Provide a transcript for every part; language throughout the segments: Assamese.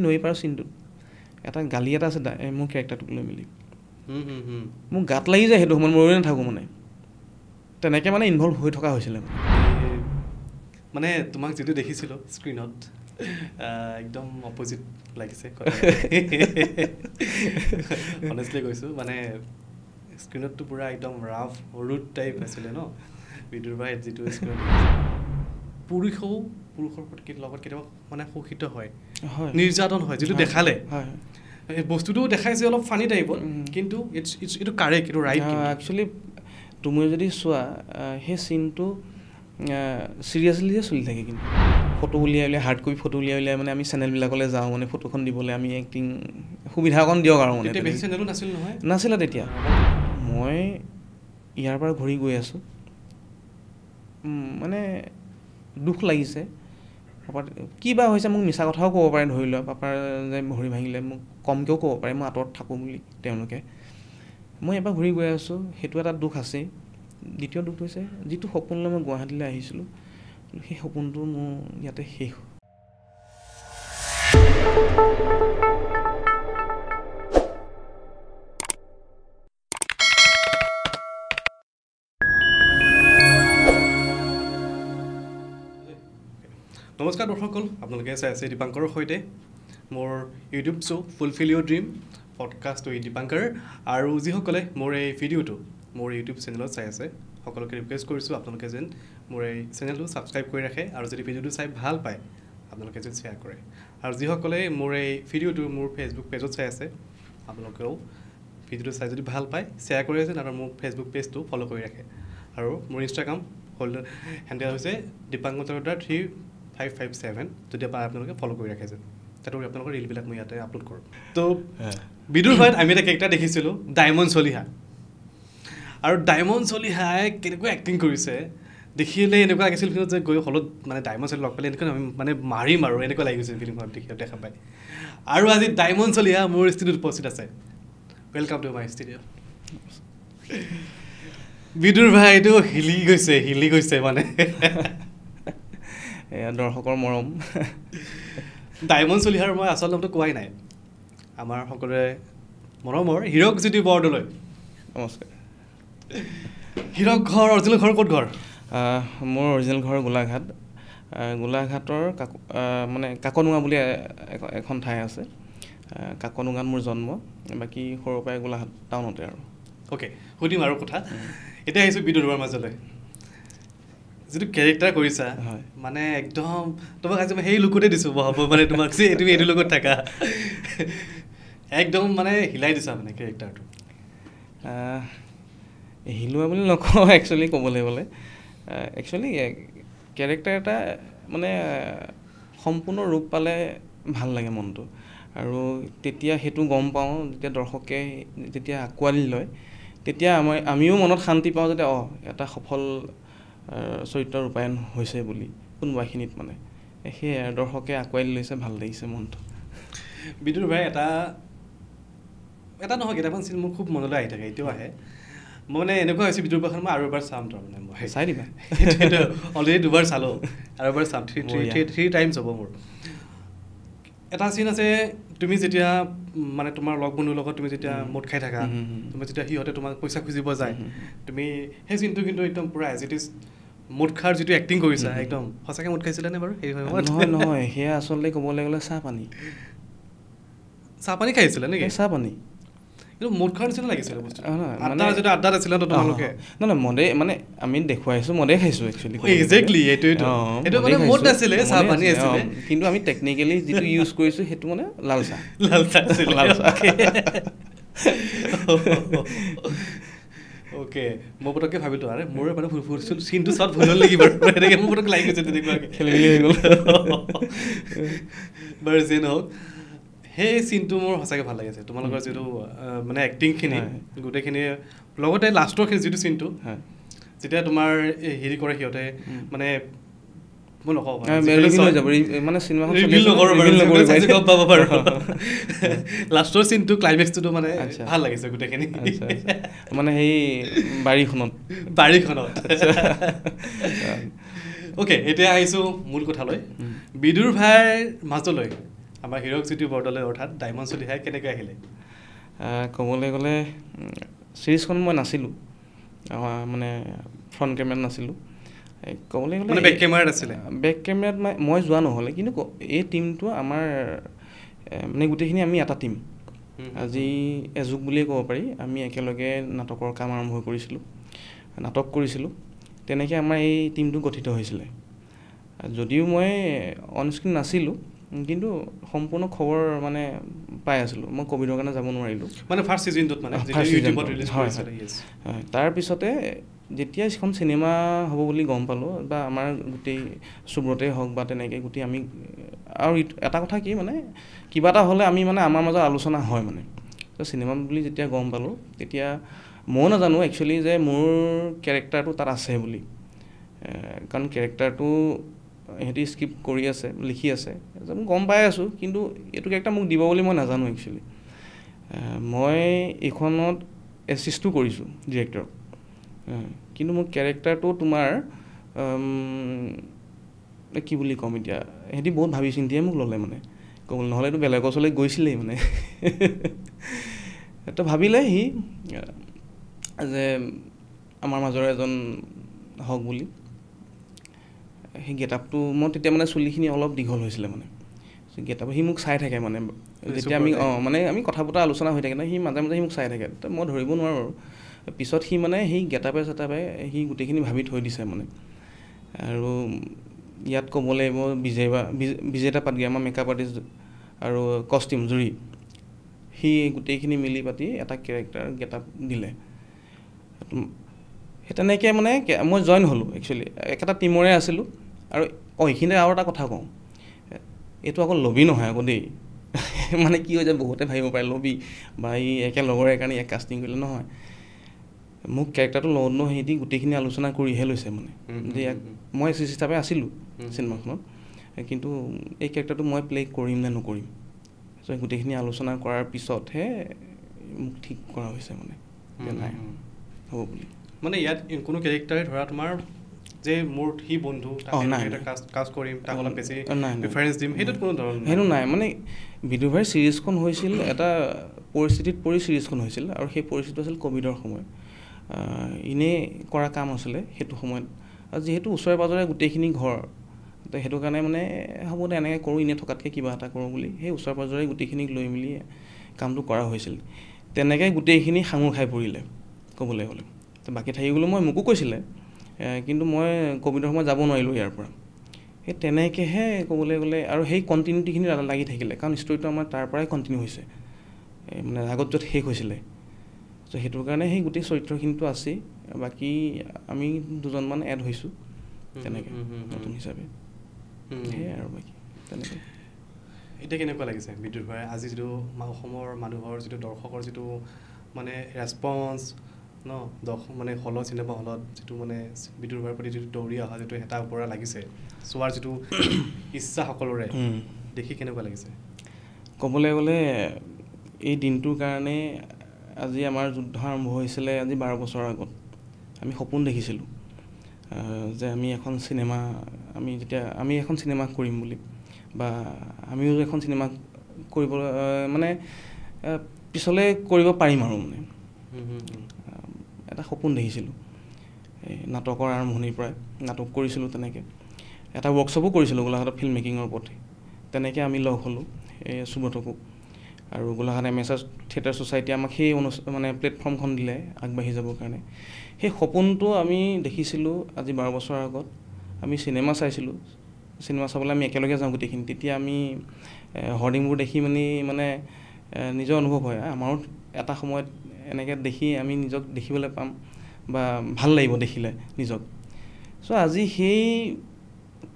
নৈ পাৰ চিনটোত এটা গালি এটা আছে মোৰ কেৰেক্টাৰটোক লৈ মেলি মোৰ গাত লাগি যায় সেইটো সময়ত মই ৰৈ নাথাকোঁ মানে তেনেকৈ মানে ইনভলভ হৈ থকা হৈছিলে মানে তোমাক যিটো দেখিছিলোঁ স্ক্ৰীণত একদম অপজিট লাগিছে অনেষ্টলি কৈছোঁ মানে স্ক্ৰীণততো পূৰা একদম ৰাফ ৰুড টাইপ আছিলে ন বিদুৰ ভাই যিটো স্ক্ৰীণত পুৰুষৰ লগত কেতিয়াবা মানে শোষিত হয় নিৰ্যাতন হয় যিটো দেখালে বস্তুটো দেখাইছে অলপ ফানি টাইপত কিন্তু এইটো কাৰেক্ট এইটো ৰাইট একচুৱেলি তুমি যদি চোৱা সেই চিনটো চিৰিয়াছলিয়ে চলি থাকে কিন্তু ফটো উলিয়াই হাৰ্ড কপি ফটো উলিয়াই মানে আমি চেনেলবিলাকলৈ যাওঁ মানে ফটোখন দিবলৈ আমি এক্টিং সুবিধা অকণ দিয়ক আৰু মানে চেনেলো নাছিল নহয় নাছিলে তেতিয়া মই ইয়াৰ পৰা ঘূৰি গৈ আছোঁ মানে দুখ লাগিছে পাপাৰ কি বা হৈছে মোক মিছা কথাও ক'ব পাৰে ধৰি লোৱা পাপাৰ যে ভৰি ভাঙিলে মোক কমকৈও ক'ব পাৰে মই আঁতৰত থাকোঁ বুলি তেওঁলোকে মই এবাৰ ঘূৰি গৈ আছোঁ সেইটো এটা দুখ আছেই দ্বিতীয় দুখ হৈছে যিটো সপোন লৈ মই গুৱাহাটীলৈ আহিছিলোঁ সেই সপোনটো মোৰ ইয়াতে শেষ নমস্কাৰ দৰ্শকসকল আপোনালোকে চাই আছে দীপাংকৰৰ সৈতে মোৰ YouTube show' fulfil Euro dream podcast with Dipankar আৰু যিসকলে মোৰ এই ভিডিঅ'টো মোৰ ইউটিউব চেনেলত চাই আছে সকলোকে ৰিকুৱেষ্ট কৰিছোঁ আপোনালোকে যেন মোৰ এই চেনেলটো ছাবস্ক্ৰাইব কৰি ৰাখে আৰু যদি ভিডিঅ'টো চাই ভাল পায় আপোনালোকে যেন শ্বেয়াৰ কৰে আৰু যিসকলে মোৰ এই ভিডিঅ'টো মোৰ ফেচবুক পেজত চাই আছে আপোনালোকেও ভিডিঅ'টো চাই যদি ভাল পায় শ্বেয়াৰ কৰি আছে আৰু মোৰ ফেচবুক পেজটো ফ'ল' কৰি ৰাখে আৰু মোৰ ইনষ্টাগ্ৰাম হেণ্ডেল হৈছে দীপাংকৰ.35557 যদি আপোনালোকে ফ'ল' কৰি ৰাখে যেন তাতো আপোনালোকৰ ৰিলবিলাক মই ইয়াতে আপলোড কৰোঁ তো বিদুৰ ভাইত আমি এটা কেৰেক্টাৰ দেখিছিলোঁ ডায়মণ্ড চলিহা আৰু ডায়মণ্ড চলিহাই কেনেকুৱা এক্টিং কৰিছে দেখিলে এনেকুৱা লাগিছিল ফিল্মত যে গৈ হলত মানে ডায়মণ্ড চলিহা লগ পালে এনেকুৱা আমি মানে মাৰিম আৰু এনেকুৱা লাগি গৈছিল ফিল্মখনত দেখা পাই আৰু আজি ডায়মণ্ড চলিহা মোৰ ষ্টুডিঅ'ত উপস্থিত আছে welcome to my studio' Bidur ভাই এইটো হিলি গৈছে মানে দৰ্শকৰ মৰম ডায়মণ্ড চলিহাৰ মই আচল নামটো কোৱাই নাই আমাৰ সকলোৰে মৰমৰ হীৰক জ্যোতি বৰদলৈ নমস্কাৰ হীৰক ঘৰ অৰিজিনেল ঘৰ ক'ত ঘৰ মোৰ অৰিজিনেল ঘৰ গোলাঘাটৰ মানে কাকনুঙা বুলি এখন ঠাই আছে কাকনুঙাত মোৰ জন্ম বাকী সৰুৰ পৰাই গোলাঘাট টাউনতে আৰু অ'কে সুধিম আৰু কথা এতিয়া আহিছোঁ বিদুৰৰ মাজলৈ যিটো কেৰেক্টাৰ কৰিছা মানে একদম তোমাক আজি মই সেই লুকতে দিছোঁ হ'ব মানে তোমাক যে তুমি এইটো লগত থাকা একদম মানে হিলাই দিছা মানে কেৰেক্টাৰটো হিলোৱা বুলি নকওঁ একচুৱেলি ক'বলৈ গ'লে একচুৱেলি কেৰেক্টাৰ এটা মানে সম্পূৰ্ণ ৰূপ পালে ভাল লাগে মনটো আৰু তেতিয়া সেইটো গম পাওঁ যেতিয়া দৰ্শকে যেতিয়া আঁকোৱালি লয় তেতিয়া আমিও মনত শান্তি পাওঁ যাতে এটা সফল চৰিত্ৰ ৰূপায়ণ হৈছে বুলি কোনোবাখিনিত মানে সেয়াই দৰ্শকে আঁকোৱালি লৈছে ভাল লাগিছে মনটো বিদুৰ ভাই এটা নহয় কেইটামান চিন মোৰ খুব মনলৈ আহি থাকে এতিয়াও আহে মই মানে এনেকুৱা হৈছে বিদুৰ ভাইখন মই আৰু এবাৰ চাম তাৰমানে মই চাই দিবা অলৰেডি দুবাৰ চালোঁ আৰু এবাৰ চাম থ্ৰী টাইমছ হ'ব মোৰ এটা চিন আছে তুমি যেতিয়া মানে তোমাৰ লগ বন্ধুৰ লগত তুমি যেতিয়া মদ খাই থাকা তুমি যেতিয়া সিহঁতে তোমাক পইচা খুজিব যায় তুমি সেই চিনটো কিন্তু একদম পূৰা এজ ইট ইজ মদ খাৰ যিটো এক্টিং কৰিছা একদম সঁচাকৈ মদ খাইছিলানে বাৰু সেই নহয় সেয়া আচলতে ক'বলৈ গ'লে চাহপানী খাইছিলা নেকি চাহপানী কিন্তু মদ খোৱাৰ নিচিনা লাগিছিলে বস্তুটো যিটো আড্ডাত আছিলে তোমালোকে নহয় মদে মানে আমি দেখুৱাইছোঁ মদে খাইছোঁ একচুৱেলি একজেক্টলি এইটো মানে মদ নাছিলে চাহপানী আছিলে কিন্তু আমি টেকনিকেলি যিটো ইউজ কৰিছোঁ সেইটো মানে লাল চাহ অ'কে মই পটককৈ ভাবিলোঁ আৰে মোৰ মানে চিনটো চব ভুল হ'ল নেকি বাৰু এনেকৈ মোৰ পটককৈ লাগি গৈছে তেনেকুৱাকৈ খেলি মেলি হৈ গ'ল বাৰু যি নহওক সেই চিনটো মোৰ সঁচাকৈ ভাল লাগিছে তোমালোকৰ যিটো মানে এক্টিংখিনি গোটেইখিনি লগতে লাষ্টৰ যিটো চিনটো যেতিয়া তোমাৰ হেৰি কৰে সিহঁতে মানে মই নকওঁ লাষ্টৰ চিনটো ক্লাইমেক্সটো মানে ভাল লাগিছে গোটেইখিনি মানে সেই বাৰীখনত অ'কে এতিয়া আহিছোঁ মূল কথালৈ বিদুৰ ভাইৰ মাজলৈ আমাৰ হিৰক জ্যোতি বৰদলৈ অৰ্থাৎ ডায়মণ্ড চলিহাই কেনেকৈ আহিলে? ক'বলৈ গ'লে ছিৰিজখন মই নাছিলোঁ, মানে ফ্ৰণ্ট কেমেৰাত নাছিলোঁ। ক'বলৈ গ'লে বেক কেমেৰাত আছিলে? বেক কেমেৰাত মই যোৱা নহ'লে, কিন্তু এই টীমটো আমাৰ মানে গোটেইখিনি আমি এটা টীম। আজি এযুগ বুলিয়ে ক'ব পাৰি। আমি একেলগে নাটকৰ কাম আৰম্ভ কৰিছিলোঁ, নাটক কৰিছিলোঁ। তেনেকৈ আমাৰ এই টীমটো গঠিত হৈছিলে। যদিও মই অন স্ক্ৰীণ নাছিলোঁ, কিন্তু সম্পূৰ্ণ খবৰ মানে পাই আছিলোঁ। মই ক'ভিডৰ কাৰণে যাব নোৱাৰিলোঁ, মানে ফাৰ্ষ্ট ছিজনটোত, মানে ইউটিউবত ৰিলিজ কৰিছিলে। হয়, তাৰপিছতে যেতিয়া এখন চিনেমা হ'ব বুলি গম পালোঁ, বা আমাৰ গোটেই সুব্ৰতেই হওক বা তেনেকৈ গোটেই আমি, আৰু এটা কথা কি মানে কিবা এটা হ'লে আমি মানে আমাৰ মাজত আলোচনা হয় মানে। তো চিনেমা বুলি যেতিয়া গম পালোঁ, তেতিয়া ময়ো নাজানো একচুৱেলি যে মোৰ কেৰেক্টাৰটো তাত আছে বুলি। কাৰণ কেৰেক্টাৰটো সিহঁতি স্ক্ৰিপ্ট কৰি আছে, লিখি আছে, মই গম পাই আছোঁ, কিন্তু এইটো কেৰেক্টাৰ মোক দিব বুলি মই নাজানো একচুৱেলি। মই এইখনত এছিষ্টো কৰিছোঁ ডিৰেক্টৰক, কিন্তু মোৰ কেৰেক্টাৰটো তোমাৰ কি বুলি ক'ম এতিয়া, সিহঁতি বহুত ভাবি চিন্তিয়ে মোক ল'লে মানে। ক'বলৈ নহ'লে এইটো বেলেগৰ ওচৰলৈ গৈছিলেই মানে। তো ভাবিলে সি যে আমাৰ মাজৰ এজন হওক বুলি। সেই গেটআপটো মই তেতিয়া মানে চুলিখিনি অলপ দীঘল হৈছিলে মানে, গেটআপ সি মোক চাই থাকে মানে, যেতিয়া আমি মানে আমি কথা বতৰা আলোচনা হৈ থাকে ন, সি মাজে মাজে সি মোক চাই থাকে। তো মই ধৰিব নোৱাৰোঁ আৰু পিছত সি মানে সেই গেটআপে চেটআপে সি গোটেইখিনি ভাবি থৈ দিছে মানে। আৰু ইয়াত ক'ব লাগিব বিজেতা পাটগিৰি, আমাৰ মেকআপ আৰ্টিষ্ট আৰু কষ্টিউম জুৰি, সি গোটেইখিনি মিলি পাতি এটা কেৰেক্টাৰ গেটআপ দিলে। সেই তেনেকৈ মানে মই জইন হ'লোঁ একচুৱেলি, একেটা টিমৰে আছিলোঁ। আৰু এইখিনিতে আৰু এটা কথা কওঁ, এইটো আকৌ লবি নহয় আকৌ দেই। মানে কি হৈ যায়, বহুতে ভাবিব পাৰে লবি বা ই একে লগৰে কাৰণে ইয়াক কাষ্টিং কৰিলে, নহয়। মোক কেৰেক্টাৰটো লওঁতেনো সিহঁতি গোটেইখিনি আলোচনা কৰিহে লৈছে মানে, যে ইয়াক মই এছিষ্ট হিচাপে আছিলোঁ চিনেমাখনত, কিন্তু এই কেৰেক্টাৰটো মই প্লে কৰিম নে নকৰিম। চ' গোটেইখিনি আলোচনা কৰাৰ পিছতহে মোক ঠিক কৰা হৈছে মানে, যে নাই হ'ব বুলি। মানে ইয়াত কোনো কেৰেক্টাৰে ধৰা তোমাৰ যে মোৰ সি বন্ধু কাষ্ট কৰিম, তাক অলপ বেছি প্ৰিফাৰেঞ্চ দিম, সেইটোত কোনো ধৰণৰ সেইটো নাই। মানে বিদুৰভাই ছিৰিজখন হৈছিল এটা পৰিস্থিতিত পৰি ছিৰিজখন হৈছিল, আৰু সেই পৰিস্থিতিটো আছিল ক'ভিডৰ সময়। এনেই কৰা কাম আছিলে সেইটো সময়ত, আৰু যিহেতু ওচৰে পাঁজৰে গোটেইখিনি ঘৰ, তো সেইটো কাৰণে মানে হ'ব দে এনেকৈ কৰোঁ, এনেই থকাতকৈ কিবা এটা কৰোঁ বুলি সেই ওচৰে পাঁজৰে গোটেইখিনিক লৈ মেলি কামটো কৰা হৈছিল। তেনেকৈ গোটেইখিনি সাঙুৰ খাই পৰিলে ক'বলৈ গ'লে। তো বাকী থাকিবলৈ মোকো কৈছিলে, কিন্তু মই ক'ভিডৰ সময়ত যাব নোৱাৰিলোঁ ইয়াৰ পৰা। সেই তেনেকৈহে ক'বলৈ গ'লে, আৰু সেই কণ্টিনিউটিখিনি লাগি থাকিলে, কাৰণ ষ্টৰিটো আমাৰ তাৰ পৰাই কণ্টিনিউ হৈছে, মানে আগত য'ত শেষ হৈছিলে। ত' সেইটোৰ কাৰণে সেই গোটেই চৰিত্ৰখিনিতো আছেই, বাকী আমি দুজনমান এড হৈছোঁ তেনেকৈ নতুন হিচাপে। সেয়াই আৰু বাকী তেনেকৈ। এতিয়া কেনেকুৱা লাগিছে বিদুৰভাই আজি যিটো অসমৰ মানুহৰ যিটো দৰ্শকৰ যিটো মানে ৰেছপন্স ন, মানে হলত, চিনেমা হলত যিটো মানে বিদুৰভাইৰ প্ৰতি যিটো দৌৰি অহা যিটো হেতা ওপৰা লাগিছে, চোৱাৰ যিটো ইচ্ছা সকলোৰে, দেখি কেনেকুৱা লাগিছে? ক'বলৈ গ'লে এই দিনটোৰ কাৰণে আজি আমাৰ যুদ্ধ আৰম্ভ হৈছিলে আজি 12 বছৰৰ আগত। আমি সপোন দেখিছিলোঁ যে আমি এখন চিনেমা কৰিম বুলি, বা আমিও এখন চিনেমা কৰিবলৈ মানে পিছলৈ কৰিব পাৰিম আৰু মানে এটা সপোন দেখিছিলোঁ। এই নাটকৰ আৰম্ভণিৰ পৰাই নাটক কৰিছিলোঁ, তেনেকৈ এটা ৱৰ্কশ্বপো কৰিছিলোঁ গোলাঘাটত ফিল্ম মেকিঙৰ ওপৰত। তেনেকৈ আমি লগ হ'লোঁ এই সুব্ৰতকো, আৰু গোলাঘাট MSR থিয়েটাৰ ছ'চাইটি আমাক সেই মানে প্লেটফৰ্মখন দিলে আগবাঢ়ি যাবৰ কাৰণে। সেই সপোনটো আমি দেখিছিলোঁ আজি 12 বছৰৰ আগত। আমি চিনেমা চাইছিলোঁ, চিনেমা চাবলৈ আমি একেলগে যাওঁ গোটেইখিনি। তেতিয়া আমি হৰ্ডিংবোৰ দেখি মানে নিজৰ অনুভৱ হয়, আমাৰো এটা সময়ত এনেকৈ দেখি আমি নিজক দেখিবলৈ পাম বা ভাল লাগিব দেখিলে নিজক। চ' আজি সেই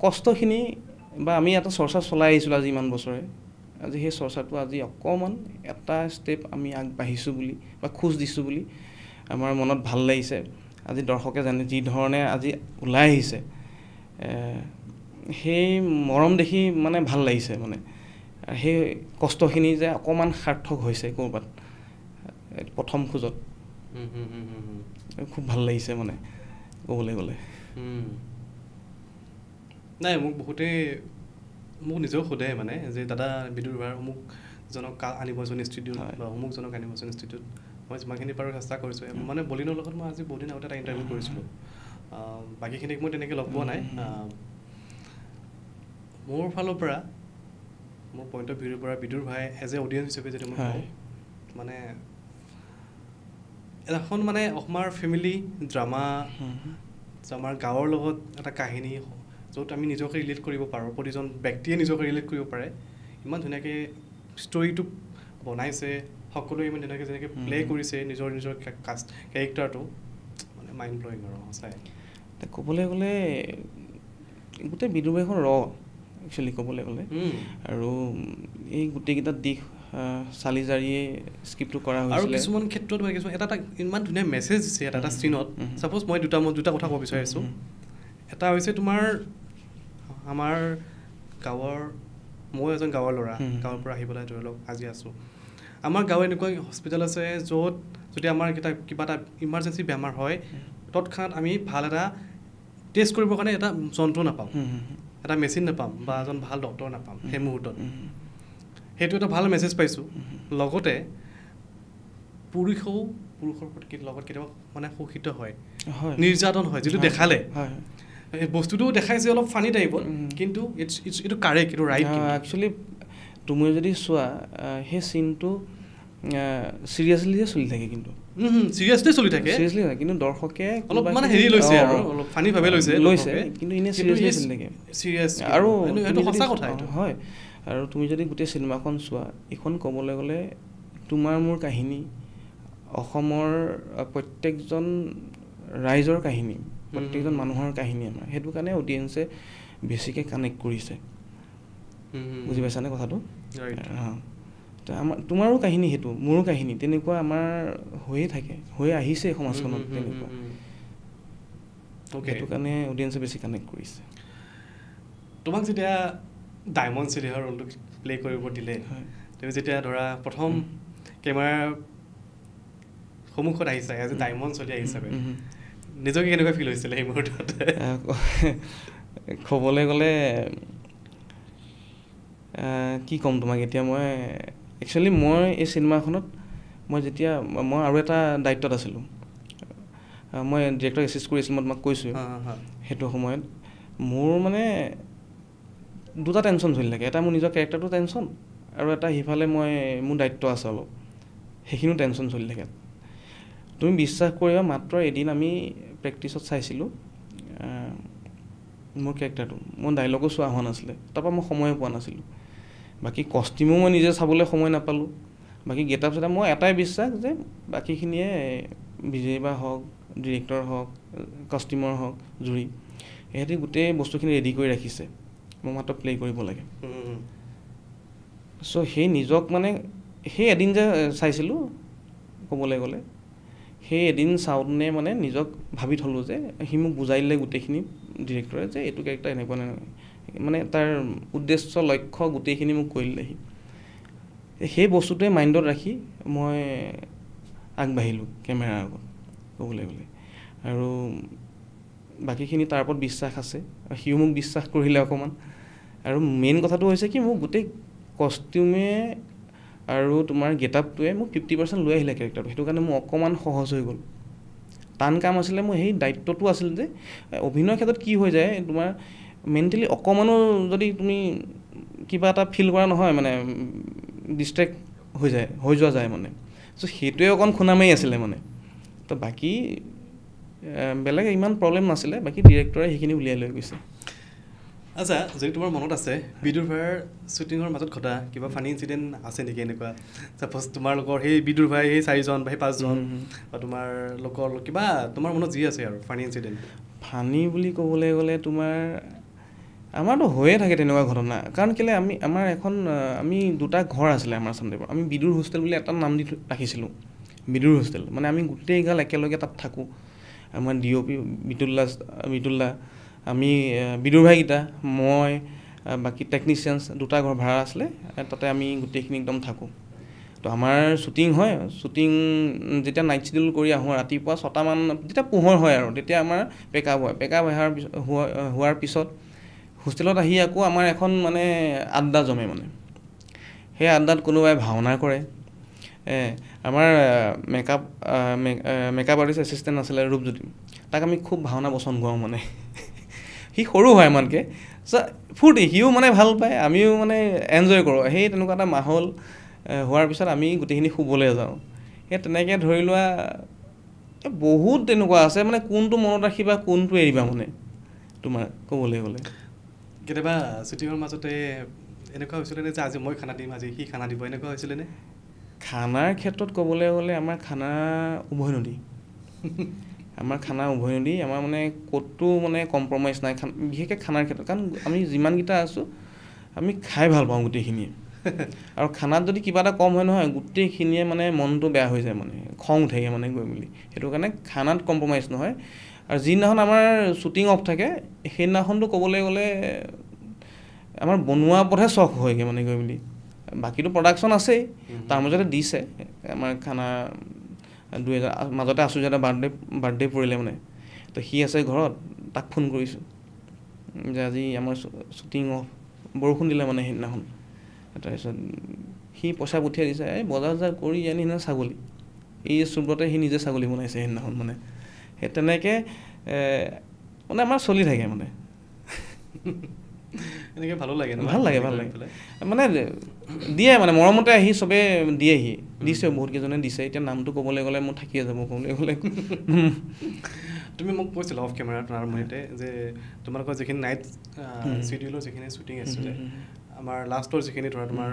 কষ্টখিনি বা আমি এটা চৰ্চা চলাই আহিছিলোঁ আজি ইমান বছৰে, আজি সেই চৰ্চাটো আজি অকণমান এটা ষ্টেপ আমি আগবাঢ়িছোঁ বুলি বা খোজ দিছোঁ বুলি আমাৰ মনত ভাল লাগিছে। আজি দৰ্শকে যি ধৰণে আজি ওলাই আহিছে, সেই মৰম দেখি মানে ভাল লাগিছে। মানে সেই কষ্টখিনি যে অকণমান সাৰ্থক হৈছে ক'ৰবাত প্ৰথম খোজত, খুব ভাল লাগিছে মানে ক'বলৈ গ'লে। নাই, মোক বহুতেই মোক নিজেও সোধে মানে যে দাদা বিদুৰ ভাই অমুকজনক আনিবচোন ইনষ্টিটিউট বা অমুকজনক আনিবচোন ইনষ্টিটিউট মই যিমানখিনি পাৰোঁ চেষ্টা কৰিছোঁ মানে বলিনৰ লগত মই আজি বহুদিন আগতে এটা ইণ্টাৰভিউ কৰিছিলোঁ বাকীখিনিক মই তেনেকৈ লগ পোৱা নাই মোৰ ফালৰ পৰা মোৰ পইণ্ট অফ ভিউৰ পৰা বিদুৰ ভাই এজ এ অডিয়েঞ্চ হিচাপে যদি মই কওঁ মানে এখন মানে অসমৰ ফেমিলি ড্ৰামাৰ গাঁৱৰ লগত এটা কাহিনী য'ত আমি নিজকে ৰিলেট কৰিব পাৰোঁ প্ৰতিজন ব্যক্তিয়ে নিজকে ৰিলেট কৰিব পাৰে ইমান ধুনীয়াকৈ ষ্টৰিটো বনাইছে সকলোৱে ইমান ধুনীয়াকৈ যেনেকৈ প্লে কৰিছে নিজৰ কেৰেক্টাৰটো মানে মাইণ্ড ব্লয়িং আৰু সঁচাই ক'বলৈ গ'লে গোটেই বিদুৰ ভাইখন একচুৱেলি ক'বলৈ গ'লে আৰু এই গোটেইকেইটা দিশ চালি জাৰিয়ে স্ক্ৰিপ্টটো কৰা হৈছিলে আৰু কিছুমান ক্ষেত্ৰত মানে কিছুমান এটা ইমান ধুনীয়া মেছেজ দিছে এটা চিনত ছাপ'জ মই দুটা কথা ক'ব বিচাৰিছোঁ এটা হৈছে তোমাৰ আমাৰ গাঁৱৰ মই এজন গাঁৱৰ ল'ৰা গাঁৱৰ পৰা আহি পেলাই ধৰি লওক আজি আছোঁ আমাৰ গাঁৱৰ এনেকুৱা হস্পিটেল আছে য'ত যদি আমাৰ কিবা এটা ইমাৰ্জেঞ্চি বেমাৰ হয় তৎক্ষণাত আমি ভাল এটা টেষ্ট কৰিবৰ কাৰণে এটা যন্ত্ৰ নাপাওঁ এটা মেচিন নাপাম বা এজন ভাল ডক্তৰ নাপাম সেই মুহূৰ্তত সেইটো এটা ভাল মেছেজ পাইছোঁ লগতে পুৰুষৰ লগত কেতিয়াবা মানে শোষিত হয় নিৰ্যাতন হয় যিটো দেখালে বস্তুটো দেখাইছে অলপ ফানি টাইপত কিন্তু এইটো কাৰেক্ট এইটো ৰাইট একচুৱেলি তুমি যদি চোৱা সেই চিনটো চিৰিয়াছলিয়ে চলি থাকে কিন্তু চিৰিয়াছলি চলি থাকে কিন্তু দৰ্শকে অলপ মানে হেৰি লৈছে আৰু অলপ ফানিভাৱে লৈছে কিন্তু এনেই চিৰিয়াছলি চলি থাকে চিৰিয়াছ আৰু এইটো সঁচা কথা এইটো হয় আৰু তুমি যদি গোটেই চিনেমাখন চোৱা এইখন ক'বলৈ গ'লে তোমাৰ মোৰ কাহিনী অসমৰ প্ৰত্যেকজন ৰাইজৰ কাহিনী প্ৰত্যেকজন মানুহৰ কাহিনী আমাৰ সেইটো কাৰণে অডিয়েঞ্চে বেছিকৈ কানেক্ট কৰিছে বুজি পাইছানে কথাটো আমাৰ তোমাৰো কাহিনী সেইটো মোৰো কাহিনী তেনেকুৱা আমাৰ হৈয়ে থাকে হৈ আহিছে সমাজখনত তেনেকুৱা সেইটো কাৰণে অডিয়েঞ্চে বেছি কানেক্ট কৰিছে তোমাক যেতিয়া ডায়মণ্ড চিলিহৰ ৰোলটো প্লে কৰিব দিলে তুমি যেতিয়া ধৰা প্ৰথম কেমেৰাৰ সন্মুখত আহিছা এজ এ ডায়মণ্ড চলি হিচাপে নিজকে কেনেকুৱা ফিল হৈছিলে সেই মুহূৰ্তত ক'বলৈ গ'লে কি ক'ম তোমাক এতিয়া মই একচুৱেলি মই এই চিনেমাখনত মই আৰু এটা দায়িত্বত আছিলোঁ মই ডিৰেক্টৰক এছিষ্ট কৰি আছিলোঁ মই তোমাক কৈছোঁ সেইটো সময়ত মোৰ মানে দুটা টেনশ্যন চলি থাকে এটা মোৰ নিজৰ কেৰেক্টাৰটো টেনশ্যন আৰু এটা সিফালে মোৰ দায়িত্ব আছে অলপ সেইখিনিও টেনশ্যন চলি থাকে তুমি বিশ্বাস কৰিবা মাত্ৰ এদিন আমি প্ৰেক্টিছত চাইছিলোঁ মোৰ কেৰেক্টাৰটো মই ডাইলগো চোৱা হোৱা নাছিলে তাৰপৰা মই সময়ে পোৱা নাছিলোঁ বাকী কষ্টিউমো মই নিজে চাবলৈ সময় নাপালোঁ বাকী গেটআপ চেটআপ মই এটাই বিশ্বাস যে বাকীখিনিয়ে বিজয় বা হওক ডিৰেক্টৰ হওক কষ্টিউমৰ হওক জুৰি ইহঁতি গোটেই বস্তুখিনি ৰেডি কৰি ৰাখিছে মই মাত্ৰ প্লে কৰিব লাগে চ' সেই নিজক মানে সেই এদিন যে চাইছিলোঁ ক'বলৈ গ'লে সেই এদিন চাওঁতে মানে নিজক ভাবি থ'লোঁ যে সি মোক বুজাই দিলে গোটেইখিনি ডিৰেক্টৰে যে এইটো কেৰেক্টাৰ এনেকুৱা মানে তাৰ উদ্দেশ্য লক্ষ্য গোটেইখিনি মোক কৈ দিলে সেই বস্তুটোৱে মাইণ্ডত ৰাখি মই আগবাঢ়িলোঁ কেমেৰাৰ আগত ক'বলৈ গ'লে আৰু বাকীখিনি তাৰ ওপৰত বিশ্বাস আছে সিও মোক বিশ্বাস কৰিলে অকণমান আৰু মেইন কথাটো হৈছে কি মোক গোটেই কষ্টিউমে আৰু তোমাৰ গেটআপটোৱে মোক 50% লৈ আহিলে কেৰেক্টাৰটো সেইটো কাৰণে মোৰ অকণমান সহজ হৈ গ'ল টান কাম আছিলে মোৰ সেই দায়িত্বটো আছিল যে অভিনয়ৰ ক্ষেত্ৰত কি হৈ যায় তোমাৰ মেণ্টেলি অকণমানো যদি তুমি কিবা এটা ফিল কৰা নহয় মানে ডিষ্ট্ৰেক্ট হৈ যোৱা যায় মানে চ' সেইটোৱে অকণ খুনা মাৰি আছিলে মানে তো বাকী বেলেগ ইমান প্ৰব্লেম নাছিলে বাকী ডিৰেক্টৰে সেইখিনি উলিয়াই লৈ গৈছে আচ্ছা যদি তোমাৰ মনত আছে বিদুৰ ভাইৰ শ্বুটিঙৰ মাজত ঘটা কিবা ফানী ইনচিডেণ্ট আছে নেকি এনেকুৱা ছাপ'জ তোমালোকৰ সেই বিদুৰ ভাই সেই 4জন বা সেই 5জন বা তোমাৰ লোকৰ কিবা তোমাৰ মনত যি আছে আৰু ফানী ইনচিডেণ্ট ফানী বুলি ক'বলৈ গ'লে তোমাৰ আমাৰতো হৈয়ে থাকে তেনেকুৱা ঘটনা কাৰণ কেলৈ আমি দুটা ঘৰ আছিলে আমাৰ চানদেৱৰ আমি বিদুৰ হোষ্টেল বুলি এটা নাম দি ৰাখিছিলোঁ বিদুৰ হোষ্টেল মানে আমি গোটেইগাল একেলগে তাত থাকোঁ আমাৰ DOP বিতুল্লা আমি বিদুৰ ভাইকেইটা মই বাকী টেকনিচিয়ানছ দুটা ঘৰ ভাড়া আছিলে তাতে আমি গোটেইখিনি একদম থাকোঁ তো আমাৰ শ্বুটিং হয় শ্বুটিং যেতিয়া নাইট শ্বিডিউল কৰি আহোঁ ৰাতিপুৱা 6টামান যেতিয়া পোহৰ হয় আৰু তেতিয়া আমাৰ পেকআপ হয় পেকআপ হোৱাৰ পিছত হোষ্টেলত আহি আকৌ আমাৰ এখন মানে আড্ডা জমে মানে সেই আড্ডাত কোনোবাই ভাওনা কৰে আমাৰ মেকআপ আৰ্টিষ্ট এছিষ্টেণ্ট আছিলে ৰূপজ্যোতি তাক আমি খুব ভাওনা পচন্দ কৰোঁ মানে সি সৰু হয় ইমানকৈ ফূৰ্তি সিও মানে ভাল পায় আমিও মানে এনজয় কৰোঁ সেই তেনেকুৱা এটা মাহল হোৱাৰ পিছত আমি গোটেইখিনি শুবলৈ যাওঁ সেই তেনেকৈ ধৰি লোৱা বহুত তেনেকুৱা আছে মানে কোনটো মনত ৰাখিবা কোনটো এৰিবা মানে তোমাৰ ক'বলৈ গ'লে কেতিয়াবা শ্বুটিঙৰ মাজতে এনেকুৱা হৈছিলেনে যে আজি মই খানা দিম আজি সি খানা দিব এনেকুৱা হৈছিলেনে খানাৰ ক্ষেত্ৰত ক'বলৈ গ'লে আমাৰ খানা উভৈনদী আমাৰ খানা উভৈনদী আমাৰ মানে ক'তো মানে কম্প্ৰমাইজ নাই বিশেষকৈ খানাৰ ক্ষেত্ৰত কাৰণ আমি যিমানকেইটা আছোঁ আমি খাই ভাল পাওঁ গোটেইখিনিয়ে আৰু খানাত যদি কিবা এটা কম হয় নহয় গোটেইখিনিয়ে মানে মনটো বেয়া হৈ যায় মানে খং উঠেগৈ মানে গৈ মেলি সেইটো কাৰণে খানাত কম্প্ৰমাইজ নহয় আৰু যিদিনাখন আমাৰ শ্বুটিং অফ থাকে সেইদিনাখনতো ক'বলৈ গ'লে আমাৰ বনোৱাৰ ওপৰতহে চখ হয়গৈ মানে গৈ মেলি বাকীটো প্ৰডাকশ্যন আছেই তাৰ মাজতে দিছে আমাৰ খানা মাজতে আছোঁ যে এটা বাৰ্থডে পৰিলে মানে তো সি আছে ঘৰত তাক ফোন কৰিছোঁ যে আজি আমাৰ শ্বুটিং অফ বৰষুণ দিলে মানে সেইদিনাখন তাৰপিছত সি পইচা পঠিয়াই দিছে এই বজাৰ কৰি আনি সিদিনা ছাগলী এই চুব্ৰতে সি নিজে ছাগলী বনাইছে সেইদিনাখন মানে সেই তেনেকৈ মানে আমাৰ চলি থাকে মানে এনেকৈ ভালো লাগে ভাল লাগে মানে দিয়ে মানে মৰমতে আহি চবে দিয়েহি দিছে বহুতকেইজনে দিছে এতিয়া নামটো ক'বলৈ গ'লে মোৰ থাকিয়ে যাব ক'বলৈ গ'লে তুমি মোক কৈছিলা অফ কেমেৰাত আৰম্ভণিতে যে তোমালোকৰ যিখিনি নাইট চিডিউলৰ যিখিনি শ্বুটিং আছিলে আমাৰ লাষ্টৰ যিখিনি ধৰা তোমাৰ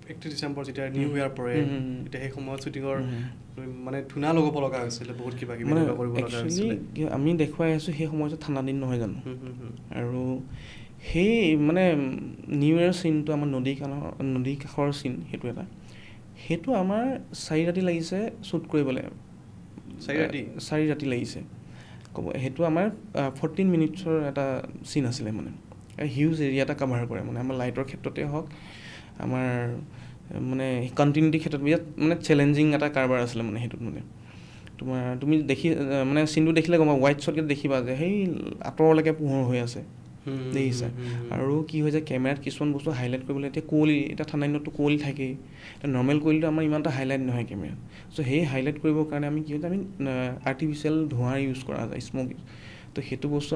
31 ডিচেম্বৰ যেতিয়া নিউ ইয়াৰ পৰে তেতিয়া সেই সময়ত শ্বুটিঙৰ মানে ধুনা লগাব লগা হৈছিলে বহুত কিবা কিবি কৰিব লগা হৈছিলে আমি দেখুৱাই আছোঁ সেই সময়ত ঠাণ্ডা দিন নহয় জানো আৰু সেই মানে নিউ ইয়াৰ চিনটো আমাৰ নদী কাষৰ চিন সেইটো আমাৰ 4 ৰাতি লাগিছে শ্বুট কৰিবলৈ 4 ৰাতি লাগিছে সেইটো আমাৰ 14 মিনিটছৰ এটা চিন আছিলে মানে হিউজ এৰিয়া এটা কাভাৰ কৰে মানে আমাৰ লাইটৰ ক্ষেত্ৰতে হওক আমাৰ মানে কণ্টিনিউটিৰ ক্ষেত্ৰত বিৰাট মানে চেলেঞ্জিং এটা কাৰবাৰ আছিলে মানে সেইটোত মানে তোমাৰ তুমি দেখি মানে চিনটো দেখিলে গম পাবা হোৱাইট শ্বটকে দেখিবা যে সেই আঁতৰলৈকে পোহৰ হৈ আছে দেখিছা আৰু কি হৈ যায় কেমেৰাত কিছুমান বস্তু হাইলাইট কৰিবলৈ এতিয়া কুঁৱলী এতিয়া ঠাণ্ডা দিনততো কুঁৱলী থাকেই এতিয়া নৰ্মেল কুঁৱলীটো আমাৰ ইমান এটা হাইলাইট নহয় কেমেৰাত চ' সেই হাইলাইট কৰিবৰ কাৰণে আমি কি হৈছে আমি আৰ্টিফিচিয়েল ধোঁৱাৰ ইউজ কৰা যায় স্মক তো সেইটো বস্তু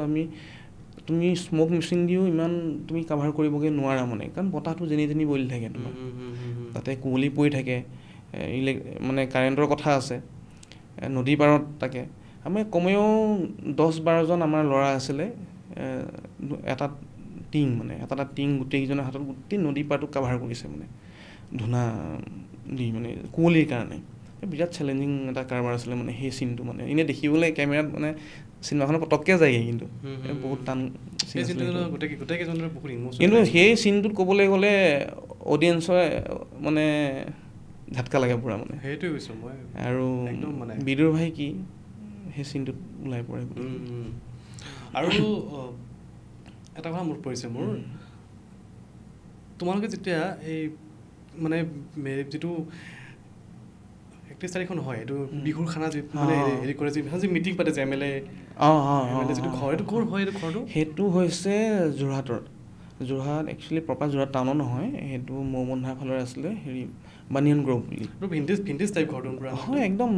তুমি স্মক মেচিন দিও ইমান তুমি কাভাৰ কৰিবগৈ নোৱাৰা মানে কাৰণ বতাহটো যেনি বলি থাকে তোমাৰ তাতে কুঁৱলী পৰি থাকে মানে কাৰেণ্টৰ কথা আছে নদী পাৰত তাকে আমি কমেও 10-12জন আমাৰ ল'ৰা আছিলে এটা টিং গোটেইকেইজনৰ হাতত গোটেই নদী পাৰটো কাভাৰ কৰিছে মানে ধূনা দি মানে কুঁৱলীৰ কাৰণে বিৰাট চেলেঞ্জিং এটা কাৰবাৰ আছিলে মানে সেই চিনটো মানে এনেই দেখিবলৈ কেমেৰাত মানে চিনেমাখনত পটককৈ যায়গৈ কিন্তু বহুত টান কিন্তু সেই চিনটোত ক'বলৈ গ'লে অডিয়েঞ্চৰ মানে ঝাটকা লাগে পূৰা মানে সেইটোৱে কৈছোঁ মই আৰু বিদুৰ ভাই কি সেই চিনটোত ওলাই পৰে আৰু এটা কথা মনত পৰিছে মোৰ তোমালোকে যেতিয়া এই মানে যিটো 31 তাৰিখখন হয় এইটো বিহুৰ খানা মানে হেৰি কৰে যি মিটিং পাতে যে MLA যিটো ঘৰ এইটো ক'ৰ হয় এইটো ঘৰটো সেইটো হৈছে যোৰহাট একচুৱেলি প্ৰপাৰ যোৰহাট টাউনত নহয় সেইটো মৌবন্ধাৰ ফালৰ আছিলে হেৰি বানিয়ান গ্ৰ'ভ বুলি ভিণ্টেজ টাইপ ঘৰটো হয় একদম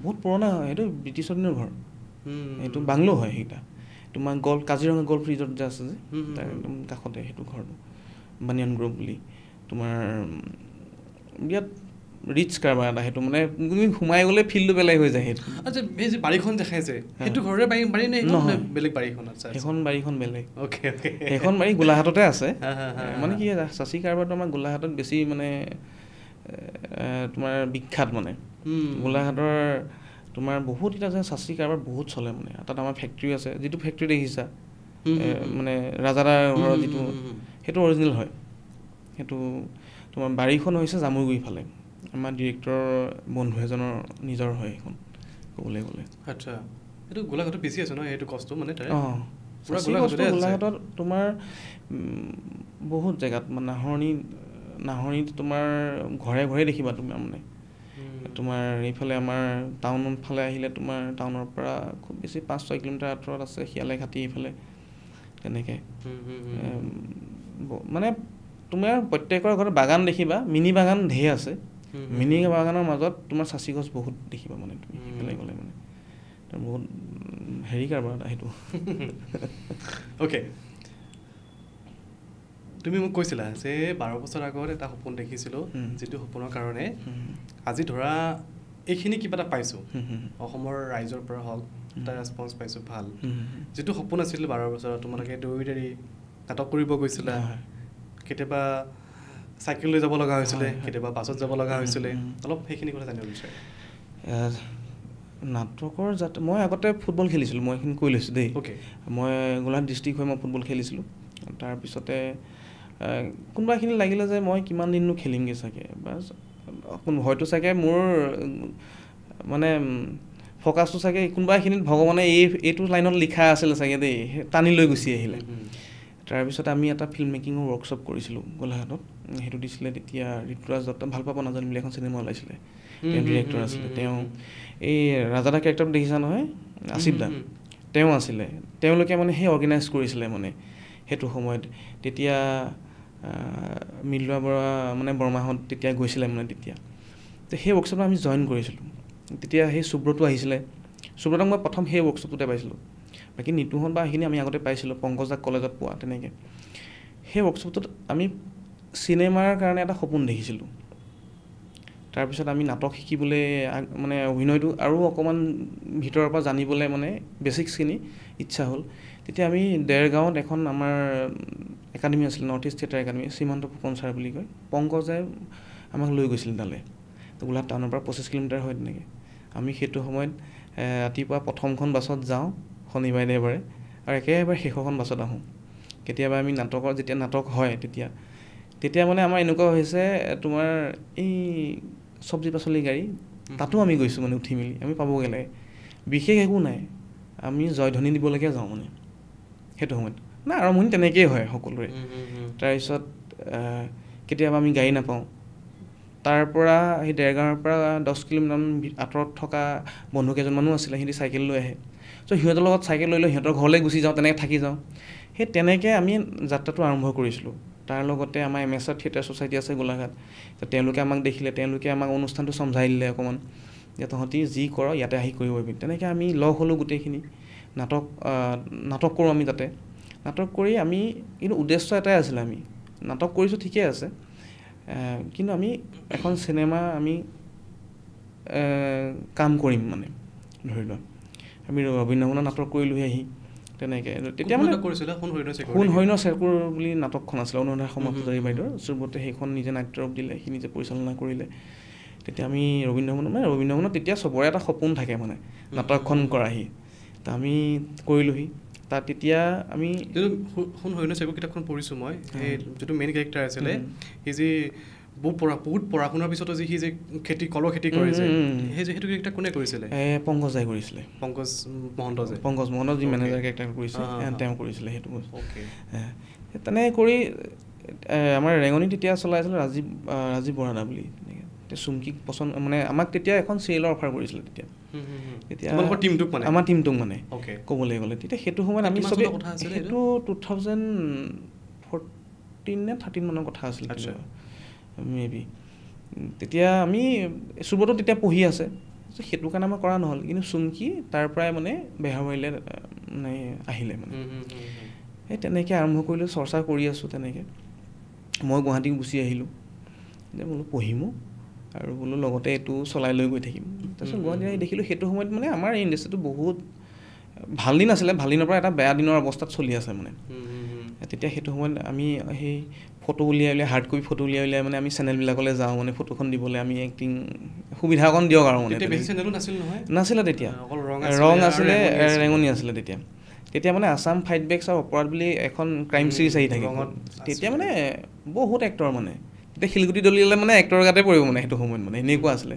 বহুত পুৰণা হয় সেইটো ব্ৰিটিছৰ দিনৰ ঘৰ সেইটো বাংলো হয় সেইকেইটা তোমাৰ কাজিৰঙা গল্ফ ৰিজৰ্ট যে আছে যে তাৰ একদম কাষতে সেইটো ঘৰটো বানিয়ান গ্ৰ'ভ বুলি তোমাৰ বিৰাট ৰিচ কাৰবাৰ এটা সেইটো মানে তুমি সোমাই গ'লে ফিল্ডটো বেলেগ হৈ যায় সেইটো আচ্ছা এই যে বাৰীখন দেখাইছে সেইটো ঘৰৰে বাৰী নে বেলেগ বাৰীখন আছে সেইখন বাৰীখন বেলেগ অ'কে সেইখন বাৰী গোলাঘাটতে আছে মানে কি চাচি কাৰবাৰটো আমাৰ গোলাঘাটত বেছি মানে তোমাৰ বিখ্যাত মানে গোলাঘাটৰ তোমাৰ বহুত এটা যে চাচি কাৰবাৰ বহুত চলে মানে তাত আমাৰ ফেক্টৰী আছে যিটো ফেক্টৰী দেখিছা মানে ৰাজাদাৰ ঘৰৰ যিটো সেইটো অৰিজিনেল হয় সেইটো তোমাৰ বাৰীখন হৈছে জামুগুৰি ফালে আমাৰ ডিৰেক্টৰৰ বন্ধু এজনৰ নিজৰ হয় সেইখন ক'বলৈ গ'লে আচ্ছা এইটো গোলাঘাটত বেছি আছে ন সেইটো কষ্ট মানে গোলাঘাটত তোমাৰ বহুত জেগাত মানে নাহৰণিত তোমাৰ ঘৰে দেখিবা তোমাৰ মানে তোমাৰ এইফালে আমাৰ টাউনৰ ফালে আহিলে তোমাৰ টাউনৰ পৰা খুব বেছি 5-6 কিলোমিটাৰ আঁতৰত আছে শিয়ালে ঘাটি এইফালে তেনেকৈ মানে তোমাৰ প্ৰত্যেকৰ ঘৰত বাগান দেখিবা, মিনি বাগান ঢেৰ আছে, মিনি বাগানৰ মাজত তোমাৰ চাচি গছ বহুত দেখিবা মানে তুমি সেইফালে গ'লে মানে বহুত হেৰি কাৰবাৰ এটা সেইটো। অ'কে, তুমি মোক কৈছিলা যে 12 বছৰ আগত এটা সপোন দেখিছিলোঁ, যিটো সপোনৰ কাৰণে আজি ধৰা এইখিনি কিবা এটা পাইছোঁ, অসমৰ ৰাইজৰ পৰা হওক এটা ৰেছপন্স পাইছোঁ ভাল। যিটো সপোন আছিল 12 বছৰত, তোমালোকে দৌৰি নাটক কৰিব গৈছিলা, কেতিয়াবা চাইকেল লৈ যাব লগা হৈছিলে, কেতিয়াবা বাছত যাব লগা হৈছিলে, অলপ সেইখিনি কথা জানিব বিচাৰে। নাটকৰ মই আগতে ফুটবল খেলিছিলোঁ, মই এইখিনি কৈ লৈছোঁ দেই। অ'কে, মই গোলাঘাট ডিষ্ট্ৰিক্ট হৈ মই ফুটবল খেলিছিলোঁ। তাৰপিছতে কোনোবাখিনি লাগিলে যে মই কিমান দিননো খেলিমগৈ চাগে, বাছ হয়তো চাগে মোৰ মানে ফ'কাছটো চাগে কোনোবা এখিনিত ভগৱানে এইটো লাইনত লিখা আছিলে চাগে দেই, টানি লৈ গুচি আহিলে। তাৰপিছত আমি এটা ফিল্ম মেকিঙৰ ৱৰ্কশ্বপ কৰিছিলোঁ গোলাঘাটত, সেইটো দিছিলে তেতিয়া ঋতুৰাজ দত্ত, ভাল পাব নাজানো বুলি এখন চিনেমা ওলাইছিলে, তেওঁ ডিৰেক্টৰ আছিলে। তেওঁ এই ৰাজাদা কেৰেক্টাৰটো দেখিছা নহয়, আছিফ দা, তেওঁ আছিলে। তেওঁলোকে মানে সেই অৰ্গেনাইজ কৰিছিলে মানে সেইটো সময়ত। তেতিয়া মিলোৱা বৰা মানে বৰমাহঁত তেতিয়া গৈছিলে মানে তেতিয়া। তো সেই ৱৰ্কশ্বপত আমি জইন কৰিছিলোঁ। তেতিয়া সেই সুব্ৰতো আহিছিলে, সুব্ৰতক মই প্ৰথম সেই ৱৰ্কশ্বপটোতে পাইছিলোঁ, বাকী নিতুহঁত বা সেইখিনি আমি আগতে পাইছিলোঁ পংকজদাক কলেজত পোৱা তেনেকৈ। সেই ৱৰ্কশ্বপটোত আমি চিনেমাৰ কাৰণে এটা সপোন দেখিছিলোঁ। তাৰপিছত আমি নাটক শিকিবলৈ মানে অভিনয়টো আৰু অকণমান ভিতৰৰ পৰা জানিবলৈ মানে বেছিক্সখিনি ইচ্ছা হ'ল। তেতিয়া আমি দেৰগাঁৱত এখন আমাৰ একাডেমি আছিলে, north east theatre academy, Srimanta Phukan sir বুলি কয়, পংকজে আমাক লৈ গৈছিল তালৈ। তো গোলাঘাট টাউনৰ পৰা 25 কিলোমিটাৰ হয় তেনেকৈ। আমি সেইটো সময়ত ৰাতিপুৱা প্ৰথমখন বাছত যাওঁ শনিবাৰে দেওবাৰে, আৰু একেবাৰে শেষৰখন বাছত আহোঁ। কেতিয়াবা আমি যেতিয়া নাটক হয় তেতিয়া মানে আমাৰ এনেকুৱা হৈছে তোমাৰ এই চব্জি পাচলি গাড়ী, তাতো আমি গৈছোঁ মানে উঠি মেলি, আমি পাবগৈ লাগে, বিশেষ একো নাই, আমি জয়ধ্বনি দিবলৈকে যাওঁ মানে সেইটো সময়ত। না আৰম্ভণি তেনেকেই হয় সকলোৰে। তাৰপিছত কেতিয়াবা আমি গাড়ী নাপাওঁ, তাৰ পৰা সেই দেৰগাঁৱৰ পৰা 10 কিলোমিটাৰমান আঁতৰত থকা বন্ধু কেইজনমানো আছিলে, সিহঁতি চাইকেল লৈ আহে। চ' সিহঁতৰ লগত চাইকেল লৈ সিহঁতৰ ঘৰলৈ গুচি যাওঁ, তেনেকৈ থাকি যাওঁ। সেই তেনেকৈ আমি যাত্ৰাটো আৰম্ভ কৰিছিলোঁ। তাৰ লগতে আমাৰ MSR থিয়েটাৰ ছ'চাইটি আছে গোলাঘাট, তো তেওঁলোকে আমাক দেখিলে, তেওঁলোকে আমাক অনুষ্ঠানটো চমজাই দিলে অকণমান, যে তহঁতি যি কৰ ইয়াতে আহি কৰিব পাৰিবি। তেনেকৈ আমি লগ হ'লোঁ গোটেইখিনি, নাটক কৰোঁ আমি তাতে। নাটক কৰি আমি কিন্তু উদ্দেশ্য এটাই আছিলে, আমি নাটক কৰিছোঁ ঠিকেই আছে, কিন্তু আমি এখন চিনেমা আমি কাম কৰিম মানে ধৰি লোৱা। আমি ৰবীন ভৱনত নাটক কৰিলোঁহি আহি তেনেকৈ। তেতিয়া মানে সোণ হৰিণ চেৰকুৰ বুলি নাটকখন আছিলে, অনুৰাধা শৰ্মা পূজাৰী বাইদেউৰ, সুব্ৰতে সেইখন নিজে নাট্যৰূপ দিলে, সি নিজে পৰিচালনা কৰিলে। তেতিয়া আমি ৰবীন ভৱনত তেতিয়া চবৰে এটা সপোন থাকে মানে নাটকখন কৰাহি, তো আমি কৰিলোঁহি তাত। তেতিয়া আমি সোণ হৰিণ চেৰকুৰ কিতাপখন পঢ়িছোঁ মই, সেই যিটো মেইন কেৰেক্টাৰ আছিলে, সি যি বহুত পঢ়া শুনাৰ পিছতো যি সি যে কলৰ খেতি কৰিছে, সেইটো কেৰেক্টাৰ কোনে কৰিছিলে? পংকজ দাই কৰিছিলে, পংকজ মহন্ত যি মেনেজাৰ কেৰেক্টাৰ কৰিছে তেওঁ কৰিছিলে সেইটো বস্তু। অ'কে, তেনেকৈ কৰি আমাৰ ৰেঙনি তেতিয়া চলাইছিলে ৰাজীৱ বৰাদা বুলি, তেনেকৈ। তেতিয়া চুমকিক পচন্দ মানে আমাক তেতিয়া এখন চিৰিয়েলৰ অফাৰ কৰিছিলে তেতিয়া আমাৰ টিমটোক মানে ক'বলৈ গ'লে। তেতিয়া সেইটো সময়ত আমি চবেই, সেইটো 2014 নে 13 মানৰ কথা আছিলে মেবি। তেতিয়া আমি সুব্ৰতো তেতিয়া পঢ়ি আছে, সেইটো কাৰণে আমাৰ কৰা নহ'ল। কিন্তু চুমকি তাৰ পৰাই মানে বেহাৰবাৰীলৈ মানে আহিলে মানে, সেই তেনেকৈ আৰম্ভ কৰিলোঁ, চৰ্চা কৰি আছোঁ তেনেকৈ। মই গুৱাহাটী গুচি আহিলোঁ, যে বোলো পঢ়িমো আৰু বোলো লগতে এইটো চলাই লৈ গৈ থাকিম। তাৰপিছত গুৱাহাটী আহি দেখিলোঁ সেইটো সময়ত মানে আমাৰ এই ইণ্ডাষ্ট্ৰিটো বহুত ভাল দিন আছিলে, ভাল দিনৰ পৰা এটা বেয়া দিনৰ অৱস্থাত চলি আছে মানে। তেতিয়া সেইটো সময়ত আমি সেই ফটো উলিয়াই হাৰ্ড কপি ফটো উলিয়াই মানে আমি চেনেলবিলাকলৈ যাওঁ মানে ফটোখন দিবলৈ, আমি এক্টিং সুবিধা অকণ দিয়ক আৰু মানে। নাছিলে তেতিয়া, ৰং আছিলে, ৰেঙনি আছিলে তেতিয়া মানে আছাম ফাইট বেক্স আৰু অপৰাধ বুলি এখন ক্ৰাইম ছিৰিজ আহি থাকে তেতিয়া, মানে বহুত এক্টৰ মানে তেতিয়া শিলগুটি দলিয়ালে মানে এক্টৰৰ গাতে পৰিব মানে সেইটো সময়ত মানে এনেকুৱা আছিলে।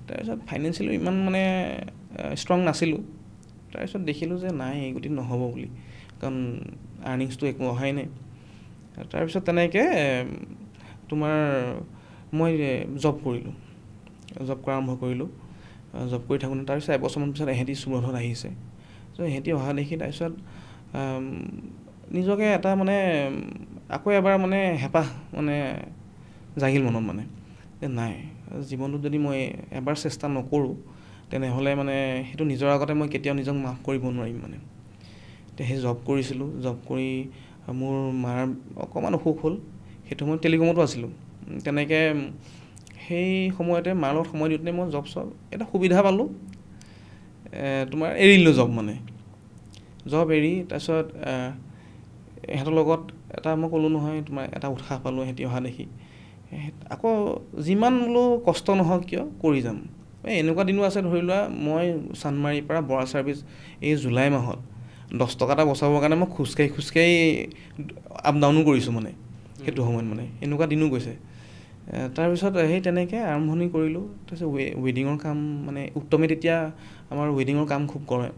তাৰপিছত ফাইনেন্সিয়েলি ইমান মানে ষ্ট্ৰং নাছিলোঁ। তাৰপিছত দেখিলোঁ যে নাই এই গতিত নহ'ব বুলি, কাৰণ আৰ্নিংছটো একো অহাই নাই। তাৰপিছত তেনেকৈ তোমাৰ মই জব কৰিলোঁ, জব কৰা আৰম্ভ কৰিলোঁ। জব কৰি থাকোঁতে তাৰপিছত এবছৰমান পিছত এহেঁতি সুব্ৰতত আহিছে। চ' এহেঁতি অহা দেখি তাৰপিছত নিজকে এটা মানে আকৌ এবাৰ মানে হেঁপাহ মানে জাগিল মনত মানে যে নাই জীৱনটোত যদি মই এবাৰ চেষ্টা নকৰোঁ তেনেহ'লে মানে সেইটো নিজৰ আগতে মই কেতিয়াও নিজক মাফ কৰিব নোৱাৰিম মানে। এতিয়া সেই জব কৰিছিলোঁ, জব কৰি মোৰ মাৰ অকণমান অসুখ হ'ল, সেইটো সময়ত টেলিকমতো আছিলোঁ। তেনেকৈ সেই সময়তে মাৰ লগত সময় দিওঁতে মই জব এটা সুবিধা পালোঁ, তোমাৰ এৰিলোঁ জব মানে। জব এৰি তাৰপিছত ইহঁতৰ লগত এটা মই ক'লোঁ নহয় তোমাৰ এটা উৎসাহ পালোঁ সিহঁতি অহা দেখি, আকৌ যিমান বোলো কষ্ট নহওক কিয় কৰি যাম। এনেকুৱা দিনো আছে ধৰি লোৱা মই চান্দমাৰীৰ পৰা বৰা চাৰ্ভিচ এই জুলাই মাহত 10 টকা এটা বচাবৰ কাৰণে মই খোজকাঢ়ি আপ ডাউনো কৰিছোঁ মানে সেইটো সময়ত মানে এনেকুৱা দিনো গৈছে। তাৰপিছত সেই তেনেকৈ আৰম্ভণি কৰিলোঁ। তাৰপিছত ৱেডিঙৰ কাম মানে উত্তমে তেতিয়া আমাৰ ৱেডিঙৰ কাম খুব কৰে,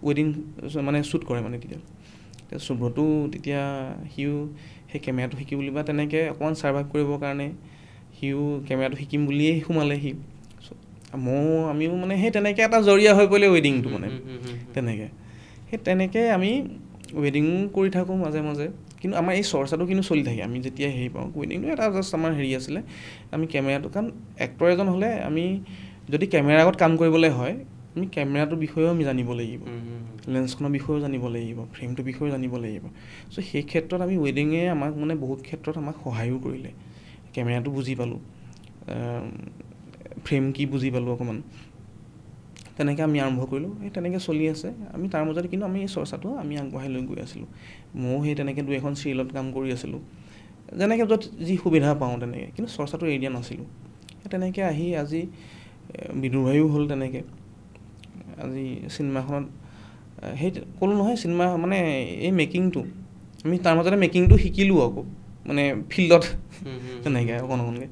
ৱেডিং মানে শ্বুট কৰে মানে তেতিয়া সুব্ৰতো তেতিয়া সিও সেই কেমেৰাটো শিকিব বুলি বা তেনেকৈ অকণমান ছাৰ্ভাইভ কৰিবৰ কাৰণে সিও কেমেৰাটো শিকিম বুলিয়েই সোমালে সি। আমিও মানে সেই তেনেকৈ এটা জৰিয়া হৈ পৰিলে ৱেডিংটো মানে তেনেকৈ আমি ৱেডিং কৰি থাকোঁ মাজে মাজে। কিন্তু আমাৰ এই চৰ্চাটো কিন্তু চলি থাকে। আমি যেতিয়া হেৰি পাওঁ ৱেডিংটো এটা জাষ্ট আমাৰ হেৰি আছিলে, আমি কেমেৰাটো কাৰণ এক্টৰ এজন হ'লে আমি যদি কেমেৰাৰ আগত কাম কৰিবলৈ হয় আমি কেমেৰাটোৰ বিষয়েও আমি জানিব লাগিব, লেন্সখনৰ বিষয়েও জানিব লাগিব, ফ্ৰেমটোৰ বিষয়েও জানিব লাগিব। চ' সেই ক্ষেত্ৰত আমি ৱেডিঙে আমাক মানে বহুত ক্ষেত্ৰত আমাক সহায়ো কৰিলে। কেমেৰাটো বুজি পালোঁ, ফ্ৰেম কি বুজি পালোঁ অকণমান, তেনেকৈ আমি আৰম্ভ কৰিলোঁ। সেই তেনেকৈ চলি আছে আমি তাৰ মাজতে। কিন্তু আমি এই চৰ্চাটো আমি আগবঢ়াই লৈ গৈ আছিলোঁ। ময়ো সেই তেনেকৈ 2-এখন চিৰিয়েলত কাম কৰি আছিলোঁ, যেনেকৈ য'ত যি সুবিধা পাওঁ তেনেকৈ, কিন্তু চৰ্চাটো এৰি দিয়া নাছিলোঁ। তেনেকৈ আহি আজি বিদুৰভাইও হ'ল তেনেকৈ। আজি চিনেমাখনত সেই ক'লোঁ নহয় চিনেমা মানে এই মেকিংটো আমি তাৰ মাজতে মেকিংটো শিকিলোঁ আকৌ মানে ফিল্ডত তেনেকৈ অকণকৈ।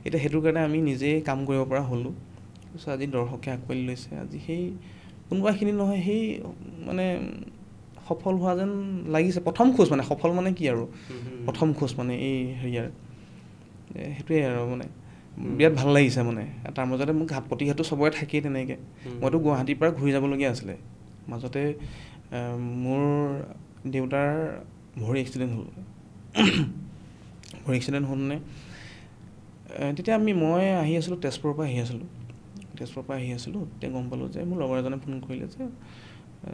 এতিয়া সেইটোৰ কাৰণে আমি নিজেই কাম কৰিব পৰা হ'লোঁ। তাৰপিছত আজি দৰ্শকে আঁকোৱালি লৈছে। আজি সেই কোনোবাখিনি নহয় সেই মানে সফল হোৱা যেন লাগিছে। প্ৰথম খোজ মানে সফল মানে কি আৰু প্ৰথম খোজ মানে এই হেৰিয়াৰ সেইটোৱে আৰু মানে বিৰাট ভাল লাগিছে মানে। তাৰ মাজতে মোক ঘাট প্ৰতিঘাতটো চবৰে থাকেই তেনেকৈ। মইতো গুৱাহাটীৰ পৰা ঘূৰি যাবলগীয়া আছিলে মাজতে। মোৰ দেউতাৰ ভৰি এক্সিডেণ্ট হ'ল। ভৰি এক্সিডেণ্ট হ'ল মানে তেতিয়া মই আহি আছিলোঁ তেজপুৰৰ পৰা আহি আছিলোঁ। তেতিয়া গম পালোঁ যে মোৰ লগৰ এজনে ফোন কৰিলে যে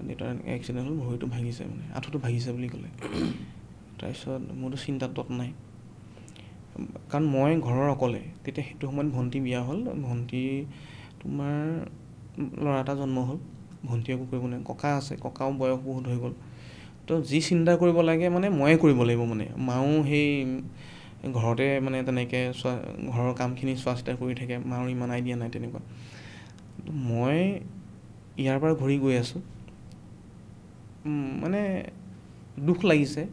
দেউতাৰ এক্সিডেণ্ট হ'ল, ভৰিটো ভাঙিছে মানে আঁঠুটো ভাঙিছে বুলি ক'লে। তাৰপিছত মোৰতো চিন্তাত তত নাই, কাৰণ মই ঘৰৰ অকলে। তেতিয়া সেইটো সময়ত ভণ্টি বিয়া হ'ল, ভণ্টি তোমাৰ ল'ৰা এটা জন্ম হ'ল, ভণ্টি একো কৰিব নোৱাৰে। ককা আছে, ককাও বয়স বহুত হৈ গ'ল। তো যি চিন্তা কৰিব লাগে মানে ময়ে কৰিব লাগিব মানে। মাও সেই ঘৰতে মানে তেনেকৈ ঘৰৰ কামখিনি চোৱা চিতা কৰি থাকে, মাৰো ইমান আইডিয়া নাই তেনেকুৱা। মই ইয়াৰ পৰা ঘূৰি গৈ আছোঁ, মানে দুখ লাগিছে।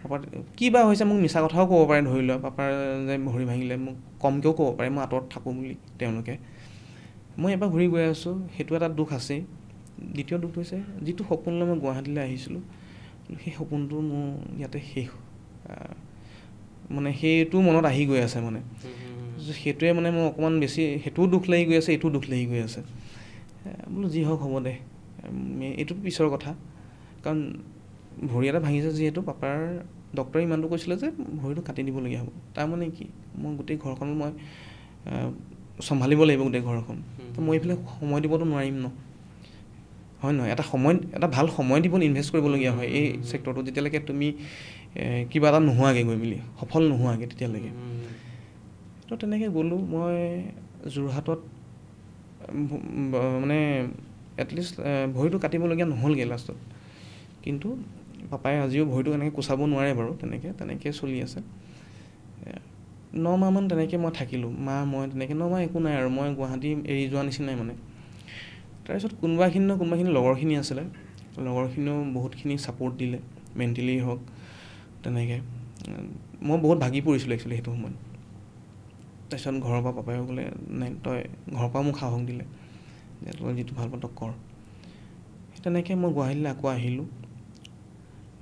পাপাৰ কি বা হৈছে, মোক মিছা কথাও ক'ব পাৰে ধৰি লোৱা, পাপাৰ যে ভৰি ভাঙিলে মোক কমকৈও ক'ব পাৰে, মই আঁতৰত থাকোঁ বুলি তেওঁলোকে। মই এবাৰ ঘূৰি গৈ আছোঁ, সেইটো এটা দুখ আছেই। দ্বিতীয় দুখ হৈছে যিটো সপোন লৈ মই গুৱাহাটীলৈ আহিছিলোঁ, সেই সপোনটো মোৰ ইয়াতে শেষ। মানে সেইটো মনত আহি গৈ আছে মানে। সেইটোৱে মানে মোৰ অকণমান বেছি সেইটোও দুখ লাগি গৈ আছে, এইটোও দুখ লাগি গৈ আছে। বোলো যি হওক হ'ব দে, এইটো পিছৰ কথা। কাৰণ ভৰি এটা ভাঙিছে যিহেতু, পাপাৰ ডক্টৰে ইমানটো কৈছিলে যে ভৰিটো কাটি দিবলগীয়া হ'ব। তাৰমানে কি মই গোটেই ঘৰখন মই চম্ভালিব লাগিব গোটেই ঘৰখন। তো মই এইফালে সময় দিবতো নোৱাৰিম ন, হয় নহয়? এটা ভাল সময় দিব ইনভেষ্ট কৰিবলগীয়া হয় এই ছেক্টৰটোত, যেতিয়ালৈকে তুমি কিবা এটা নোহোৱাকৈ গৈ মেলি সফল নোহোৱাকৈ তেতিয়ালৈকে। তো তেনেকৈ গ'লোঁ মই যোৰহাটত, মানে এটলিষ্ট ভৰিটো কাটিবলগীয়া নহ'লগৈ লাষ্টত। কিন্তু পাপাই আজিও ভৰিটো এনেকৈ কোচাব নোৱাৰে বাৰু, তেনেকৈ চলি আছে। 9 মাহমান তেনেকৈ মই থাকিলোঁ, মই তেনেকৈ 9 মাহ একো নাই আৰু মই গুৱাহাটী এৰি যোৱা নিচিনাই মানে। তাৰপিছত কোনোবাখিনি লগৰখিনি আছিলে, লগৰখিনিও বহুতখিনি ছাপোৰ্ট দিলে, মেণ্টেলি হওক তেনেকৈ। মই বহুত ভাগি পৰিছিলোঁ একচুৱেলি সেইটো সময়ত। তাৰপিছত ঘৰৰ পৰা পাপায়ো ক'লে নাই তই, ঘৰৰ পৰা মোক সাহস দিলে যে তই যিটো ভাল পাৱ তই কৰ। সেই তেনেকৈ মই গুৱাহাটীলৈ আকৌ আহিলোঁ,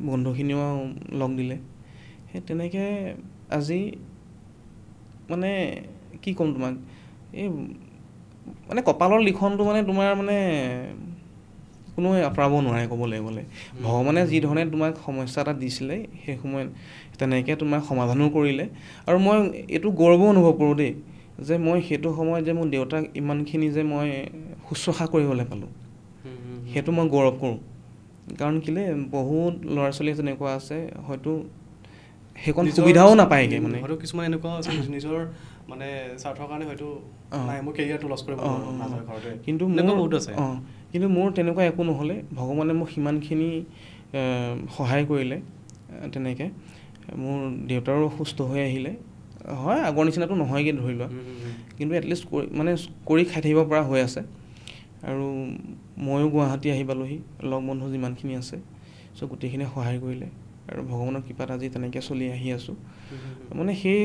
বন্ধুখিনিও লগ দিলে। সেই তেনেকৈ আজি মানে কি ক'ম তোমাক, এই মানে কপালৰ লিখনটো মানে তোমাৰ মানে কোনোৱে আঁতৰাব নোৱাৰে ক'বলৈ গ'লে ভগৱানে যি ধৰণে তোমাক সমস্যা এটা দিছিলে সেই সময়ত তেনেকৈ তোমাক সমাধানো কৰিলে আৰু মই এইটো গৌৰৱ অনুভৱ কৰোঁ দেই যে মই সেইটো সময়ত যে মোৰ দেউতাক ইমানখিনি যে মই শুশ্ৰূষা কৰিবলৈ পালোঁ সেইটো মই গৌৰৱ কৰোঁ কাৰণ কেলৈ বহুত ল'ৰা ছোৱালী তেনেকুৱা আছে হয়তো সেইকণ সুবিধাও নাপায়গৈ মানে হয়তো কিছুমান এনেকুৱা আছে নিজৰ মানে স্বাৰ্থৰ কাৰণে হয়তো নাই মোৰ কেৰিয়াৰটো লছ কৰিব নাযায় ঘৰতে কিন্তু বহুত আছে কিন্তু মোৰ তেনেকুৱা একো নহ'লে ভগৱানে মোক সিমানখিনি সহায় কৰিলে তেনেকৈ মোৰ দেউতাৰো সুস্থ হৈ আহিলে হয় আগৰ নিচিনাটো নহয়গৈ ধৰি লোৱা কিন্তু এটলিষ্ট মানে কৰি খাই থাকিব পৰা হৈ আছে আৰু ময়ো গুৱাহাটী আহি পালোঁহি লগ বন্ধু যিমানখিনি আছে চ' গোটেইখিনিয়ে সহায় কৰিলে আৰু ভগৱানৰ কৃপাত আজি তেনেকৈ চলি আহি আছোঁ মানে সেই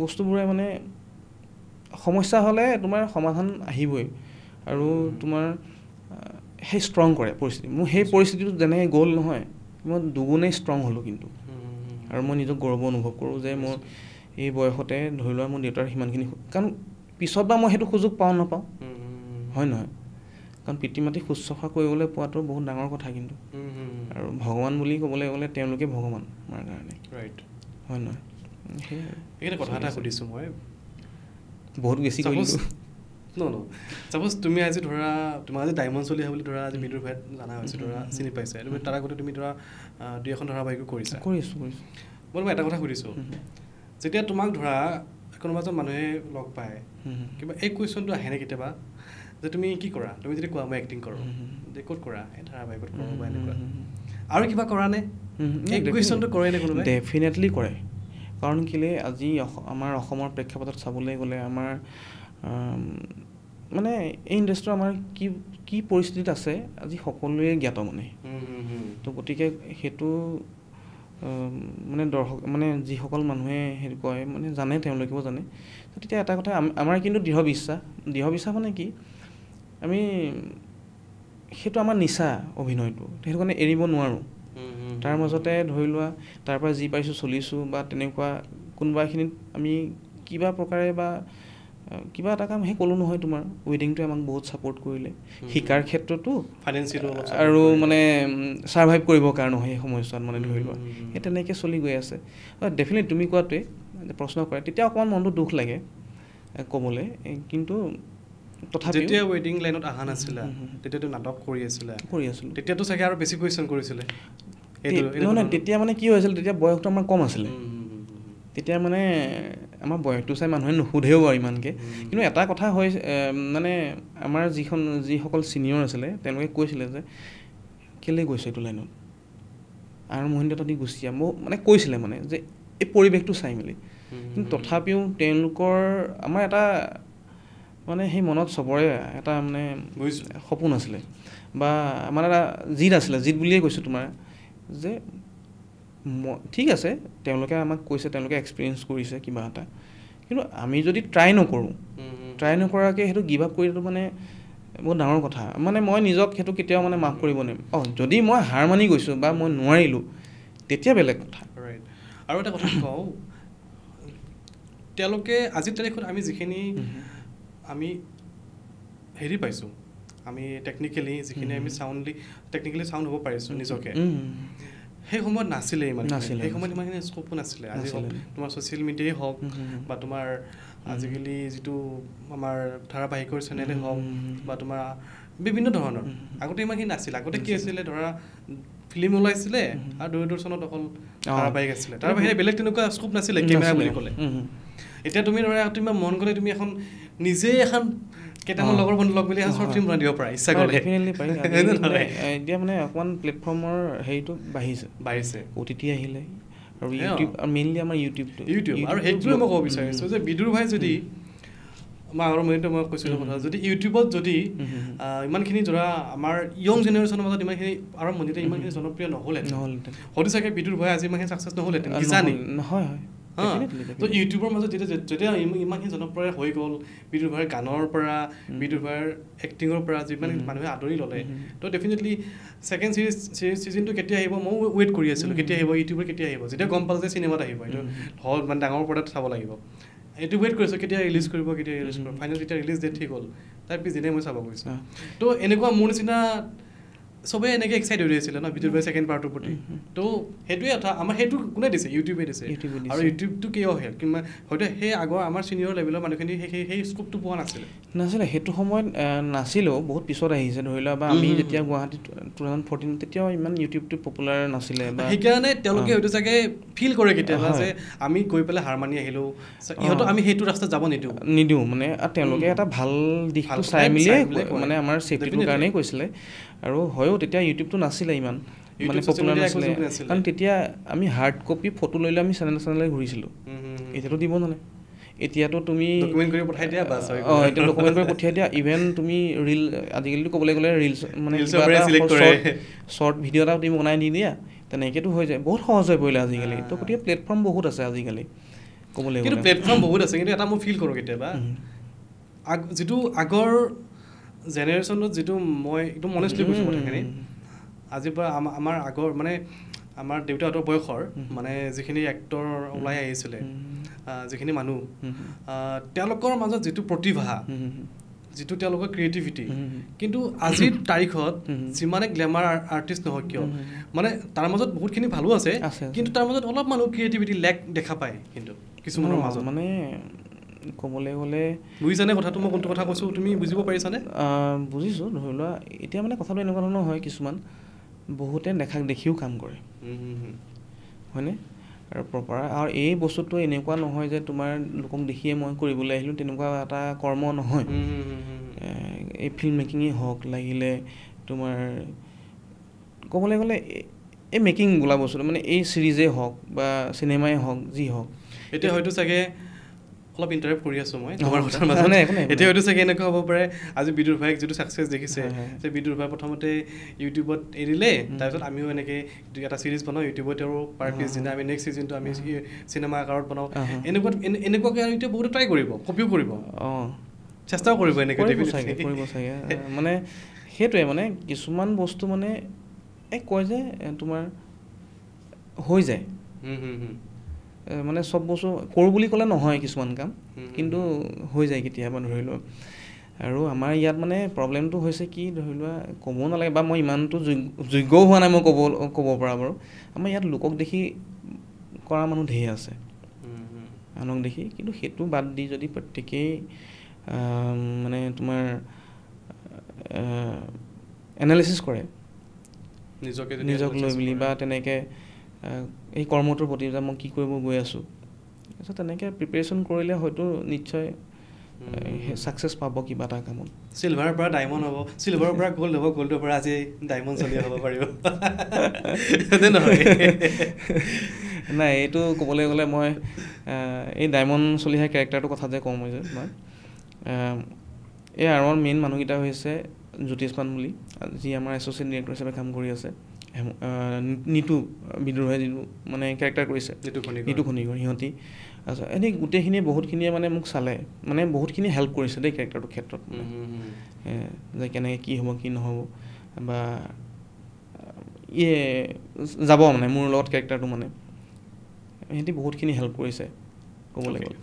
বস্তুবোৰে মানে সমস্যা হ'লে তোমাৰ সমাধান আহিবই আৰু তোমাৰ সেই ষ্ট্ৰং কৰে পৰিস্থিতি মোৰ সেই পৰিস্থিতিটো যেনেকৈ গ'ল নহয় মই দুগুণেই ষ্ট্ৰং হ'লোঁ কিন্তু আৰু মই নিজক গৌৰৱ অনুভৱ কৰোঁ যে মই এই বয়সতে ধৰি লোৱা মোৰ দেউতাৰ সিমানখিনি কাৰণ পিছত বা মই সেইটো সুযোগ পাওঁ নাপাওঁ হয় নহয় কাৰণ পিতৃ মাতৃ শুশ্ৰূষা কৰিবলৈ পোৱাটো বহুত ডাঙৰ কথা কিন্তু আৰু ভগৱান বুলি ক'বলৈ গ'লে তেওঁলোকে ভগৱান আমাৰ কাৰণে ৰাইট হয় নহয় এইকেইটা কথা এটা সুধিছোঁ মই বহুত বেছি কৰিলোঁ চাপ'জ তুমি আজি ধৰা তোমাৰ আজি ডায়মণ্ড চলি আহা বুলি ধৰা আজি বিদুৰ ভাইত জানা হৈছে ধৰা চিনি পাইছে তুমি তাৰ আগতে তুমি ধৰা দুই এখন ধাৰাবাহিকো কৰিছোঁ মই এটা কথা সুধিছোঁ যেতিয়া তোমাক ধৰা কোনোবা এজন মানুহে লগ পায় কিবা এই কুৱেশ্যনটো আহেনে কেতিয়াবা যে তুমি কি কৰা তুমি যদি কোৱা মই এক্টিং কৰোঁ যে ক'ত কৰা এই ধাৰাবাহিকত কৰোঁ বা এনেকুৱা আৰু কিবা কৰা নে এই কুৱেশ্যনটো কৰেনে কোনোবাই ডেফিনেটলি কৰে কাৰণ কেলৈ আজি আমাৰ অসমৰ প্ৰেক্ষাপটত চাবলৈ গ'লে আমাৰ মানে এই ইণ্ডাষ্ট্ৰি আমাৰ কি পৰিস্থিতিত আছে আজি সকলোৱে জ্ঞাত মানে তো গতিকে সেইটো মানে দৰ্শক মানে যিসকল মানুহে সেইটো কয় মানে জানে তেওঁলোকেও জানে তেতিয়া এটা কথা আমাৰ কিন্তু দৃঢ় বিশ্বাস মানে কি আমি সেইটো আমাৰ নিচা অভিনয়টো সেইটো কাৰণে এৰিব নোৱাৰোঁ তাৰ মাজতে ধৰি লোৱা তাৰ পৰা যি পাইছোঁ চলিছোঁ বা তেনেকুৱা কোনোবাখিনিত আমি কিবা প্ৰকাৰে বা কিবা এটা কাম সেই ক'লোঁ নহয় তোমাৰ ৱেডিংটোৱে আমাক বহুত ছাপোৰ্ট কৰিলে শিকাৰ ক্ষেত্ৰতো ফাইনেন্সিয়েলি আৰু মানে ছাৰ্ভাইভ কৰিবৰ কাৰণে সেই সময়ছোৱাত মানে ধৰি লোৱা সেই তেনেকৈ চলি গৈ আছে ডেফিনেটলি তুমি কোৱাটোৱে প্ৰশ্ন কৰে তেতিয়া অকণমান মনটো দুখ লাগে ক'বলৈ কিন্তু তথাপি যেতিয়া ৱেডিং লাইনত অহা নাছিলা তেতিয়াতো নাটক কৰি আছিলোঁ তেতিয়াতো চাগে আৰু বেছি কুৱেশ্যন কৰিছিলে নহয় তেতিয়া মানে কি হৈছিল তেতিয়া বয়সটো আমাৰ কম আছিলে তেতিয়া মানে আমাৰ বয়সটো চাই মানুহে নুসুধেও আৰু ইমানকৈ কিন্তু এটা কথা হয় মানে আমাৰ যিসকল ছিনিয়ৰ আছিলে তেওঁলোকে কৈছিলে যে কেলৈ গৈছে এইটো লাইনত আৰু মহিন্দ্ৰতা দি গুচি যাম মোক মানে কৈছিলে মানে যে এই পৰিৱেশটো চাই মেলি কিন্তু তথাপিও তেওঁলোকৰ আমাৰ এটা মানে সেই মনত চবৰে এটা মানে সপোন আছিলে বা আমাৰ এটা জিদ বুলিয়ে কৈছোঁ তোমাৰ যে ঠিক আছে তেওঁলোকে আমাক কৈছে তেওঁলোকে এক্সপিৰিয়েঞ্চ কৰিছে কিবা এটা কিন্তু আমি যদি ট্ৰাই নকৰাকৈ সেইটো গিভ আপ কৰিলেতো মানে বহুত ডাঙৰ কথা মানে মই নিজক সেইটো কেতিয়াও মানে মাফ কৰিব নোৱাৰিম যদি মই হাৰ মানি গৈছোঁ বা মই নোৱাৰিলোঁ তেতিয়া বেলেগ কথা আৰু এটা কথা কওঁ তেওঁলোকে আজিৰ তাৰিখত আমি যিখিনি আমি হেৰি পাইছোঁ আমি টেকনিকেলি যিখিনি আমি টেকনিকেলি চাউণ্ড হ'ব পাৰিছোঁ নিজকে সেই সময়ত নাছিলে সেই সময়ত ইমানখিনি স্কোপো নাছিলে আজি হওক তোমাৰ ছ'চিয়েল মিডিয়াই হওক বা তোমাৰ আজিকালি যিটো আমাৰ ধাৰাবাহিকৰ চেনেলেই হওক বা তোমাৰ বিভিন্ন ধৰণৰ আগতে ইমানখিনি নাছিলে আগতে কি আছিলে ধৰা ফিল্ম ওলাইছিলে আৰু দূৰদৰ্শনত অকল ধাৰাবাহিক আছিলে তাৰ বাহিৰে বেলেগ তেনেকুৱা স্কোপ নাছিলে কেমেৰা বুলি ক'লে এতিয়া তুমি ধৰা তুমি মন গ'লে তুমি এখন নিজেই এখন কেইটামান লগৰ বন্ধু লগ মিলি এখন শ্বৰ্ট ফিল্ম বনাই দিব পাৰা ইচ্ছা কৰিলে ডেফিনেটলি পাৰি এতিয়া মানে অকণমান প্লেটফৰ্মৰ হেৰিটো বাঢ়িছে OTT আহিলে আৰু ইউটিউব মেইনলি আমাৰ ইউটিউব আৰু সেইটোৱে মই ক'ব বিচাৰিছোঁ যে বিদুৰ ভাই যদি মই আগৰ মিনিটটো মই কৈছিলোঁ কথা যদি ইউটিউবত যদি ইমানখিনি ধৰা আমাৰ য়ং জেনেৰেশ্যনৰ মাজত ইমানখিনি আৰম্ভণিতে ইমানখিনি জনপ্ৰিয় নহ'লহেঁতেন হয়তো চাগে বিদুৰ ভাই আজি ইমানখিনি ছাকচেছ নহ'লহেঁতেন কিজানি হয় তো ইউটিউবৰ মাজত যেতিয়া ইমানখিনি জনপ্ৰিয় হৈ গ'ল বিদুৰ ভাইৰ গানৰ পৰা বিদুৰ ভাইৰ এক্টিঙৰ পৰা যিমান মানুহে আদৰি ল'লে তো ডেফিনেটলি ছেকেণ্ড ছিজনটো কেতিয়া আহিব মই ৱেইট কৰি আছিলোঁ কেতিয়া আহিব ইউটিউবৰ কেতিয়া আহিব যেতিয়া গম পালোঁ যে চিনেমাত আহিব এইটো হল মানে ডাঙৰ পৰ্দাত চাব লাগিব এইটো ৱেইট কৰিছোঁ কেতিয়া ৰিলিজ কৰিব ফাইনেল যেতিয়া ৰিলিজ ডেট ঠিক হ'ল তাৰ পিছদিনাই মই চাব গৈছোঁ তো এনেকুৱা মোৰ নিচিনা চবে এনেকৈ এক্সাইটেড হৈ আছিলে ন বিদ্যুৎ ভাই ছেকেণ্ড পাৰ্টৰ প্ৰতি তো সেইটোৱে কথা আমাৰ সেইটো কোনে দিছে ইউটিউবে দিছে আৰু ইউটিউবটো কিয় হ'ল কিংবা হয়তো সেই আগৰ আমাৰ ছিনিয়ৰ লেভেলৰ মানুহখিনি সেই স্কোপটো পোৱা নাছিলে সেইটো সময়ত নাছিলেও বহুত পিছত আহিছে ধৰি লোৱা বা আমি যেতিয়া গুৱাহাটীত 2014 তেতিয়াও ইমান ইউটিউবটো পপুলাৰ নাছিলে বা সেইকাৰণে তেওঁলোকে হয়তো চাগে ফিল কৰে কেতিয়াবা যে আমি গৈ পেলাই হাৰ মানি আহিলোঁ ইহঁতক আমি সেইটো ৰাস্তাত যাব নিদিওঁ মানে তেওঁলোকে এটা ভাল দিশটো চাই মেলিয়ে মানে আমাৰ ছেফটিটোৰ কাৰণেই কৈছিলে আৰু হয়ো তেতিয়া ইউটিউবটো নাছিলে ইমান মানে পপুলাৰ নাছিলে কাৰণ তেতিয়া আমি হাৰ্ড কপি ফটো লৈ লৈ আমি চেনেলে ঘূৰিছিলোঁ এতিয়াতো দিব নালাগে এতিয়াতো তুমি ডকুমেণ্ট কৰি পঠাই দিয়া বাছ এতিয়া ডকুমেণ্ট কৰি পঠিয়াই দিয়া ইভেন তুমি ৰিল আজিকালিতো ক'বলৈ গ'লে ৰিলছ মানে শ্বৰ্ট ভিডিঅ' এটা তুমি বনাই দি দিয়া তেনেকৈতো হৈ যায় বহুত সহজ হৈ পৰিলে আজিকালি তো গতিকে প্লেটফৰ্ম বহুত আছে আজিকালি ক'বলৈ গ'লে কিন্তু প্লেটফৰ্ম বহুত আছে কিন্তু এটা মই ফিল কৰোঁ কেতিয়াবা যিটো আগৰ জেনেৰেশ্যনত যিটো মই একদম মনেষ্টলি কৈছোঁ কথাখিনি আজিৰ পৰা আমাৰ আগৰ মানে আমাৰ দেউতাহঁতৰ বয়সৰ মানে যিখিনি এক্টৰ ওলাই আহিছিলে যিখিনি মানুহ তেওঁলোকৰ মাজত যিটো প্ৰতিভা যিটো তেওঁলোকৰ ক্ৰিয়েটিভিটি কিন্তু আজিৰ তাৰিখত যিমানে গ্লেমাৰ আৰ্টিষ্ট নহওক কিয় মানে তাৰ মাজত বহুতখিনি ভালো আছে কিন্তু তাৰ মাজত অলপ মানুহ ক্ৰিয়েটিভিটি লেক দেখা পায় কিন্তু কিছুমানৰ মাজত মানে ক'বলৈ গ'লে বুজিছানে কথাটো মই কোনটো কথা কৈছোঁ তুমি বুজিব পাৰিছানে বুজিছোঁ ধৰি লোৱা এতিয়া মানে কথাটো এনেকুৱা ধৰণৰ হয় কিছুমান বহুতে দেখিও কাম কৰে হয়নে আৰু প্ৰপাৰ আৰু এই বস্তুটো এনেকুৱা নহয় যে তোমাৰ লোকক দেখিয়ে মই কৰিবলৈ আহিলোঁ তেনেকুৱা এটা কৰ্ম নহয় এই ফিল্ম মেকিঙেই হওক লাগিলে তোমাৰ ক'বলৈ গ'লে এই মেকিং বোলা বস্তুটো মানে এই ছিৰিজেই হওক বা চিনেমাই হওক যি হওক এতিয়া হয়তো চাগে অলপ ইণ্টাৰেক্ট কৰি আছোঁ মই তোমাৰ কথাৰ মাজত এতিয়া হয়তো চাগে এনেকুৱা হ'ব পাৰে আজি বিদুৰ ভাইক যিটো ছাকচেছ দেখিছে যে বিদুৰ ভাই প্ৰথমতে ইউটিউবত এৰিলে তাৰপিছত আমিও এনেকৈ এটা ছিৰিজ বনাওঁ ইউটিউবত আৰু পাৰ পিছদিনা আমি নেক্সট ছিজনটো আমি চিনেমা আকাৰত বনাওঁ এনেকুৱাকৈ আৰু এতিয়া বহুতে ট্ৰাই কৰিব কপিও কৰিব চেষ্টাও কৰিব এনেকৈ কৰিব চাগে মানে সেইটোৱে মানে কিছুমান বস্তু মানে কয় যে তোমাৰ হৈ যায় মানে চব বস্তু কৰোঁ বুলি ক'লে নহয় কিছুমান কাম কিন্তু হৈ যায় কেতিয়াবা ধৰি লোৱা আৰু আমাৰ ইয়াত মানে প্ৰব্লেমটো হৈছে কি ধৰি লোৱা ক'ব নালাগে বা মই ইমানটো যোগ্যও হোৱা নাই মই ক'ব পৰা বাৰু আমাৰ ইয়াত লোকক দেখি কৰা মানুহ ঢেৰ আছে আনক দেখি কিন্তু সেইটো বাদ দি যদি প্ৰত্যেকেই মানে তোমাৰ এনালিচিছ কৰে নিজক লৈ মেলি বা তেনেকৈ এই কৰ্মটোৰ প্ৰতি যে মই কি কৰিব গৈ আছোঁ তাৰপিছত তেনেকৈ প্ৰিপেৰেশ্যন কৰিলে হয়তো নিশ্চয় ছাকচেছ পাব কিবা এটা কামত চিলভাৰৰ পৰা ডায়মণ্ড হ'ব চিলভাৰৰ পৰা গ'ল্ড হ'ব গ'ল্ডৰ পৰা আজি ডায়মণ্ড চলি হ'ব পাৰিব নাই এইটো ক'বলৈ গ'লে মই এই ডায়মণ্ড চলি অহা কেৰেক্টাৰটোৰ কথা যে কওঁ মই এই আৰু মেইন মানুহকেইটা হৈছে জ্যোতিষমান বুলি যি আমাৰ এছ'চিয়েট ডিৰেক্টৰ হিচাপে কাম কৰি আছে নিতু বিদুৰ ভাই যিটো মানে কেৰেক্টাৰ কৰিছে নিতু খনিকৰ সিহঁতি আচ্ছা এনেই গোটেইখিনিয়ে বহুতখিনিয়ে মানে মোক চালে মানে বহুতখিনি হেল্প কৰিছে দেই কেৰেক্টাৰটোৰ ক্ষেত্ৰত যে কেনেকৈ কি হ'ব কি নহ'ব বা যাব মানে মোৰ লগত কেৰেক্টাৰটো মানে সিহঁতি বহুতখিনি হেল্প কৰিছে ক'বলৈ গ'লে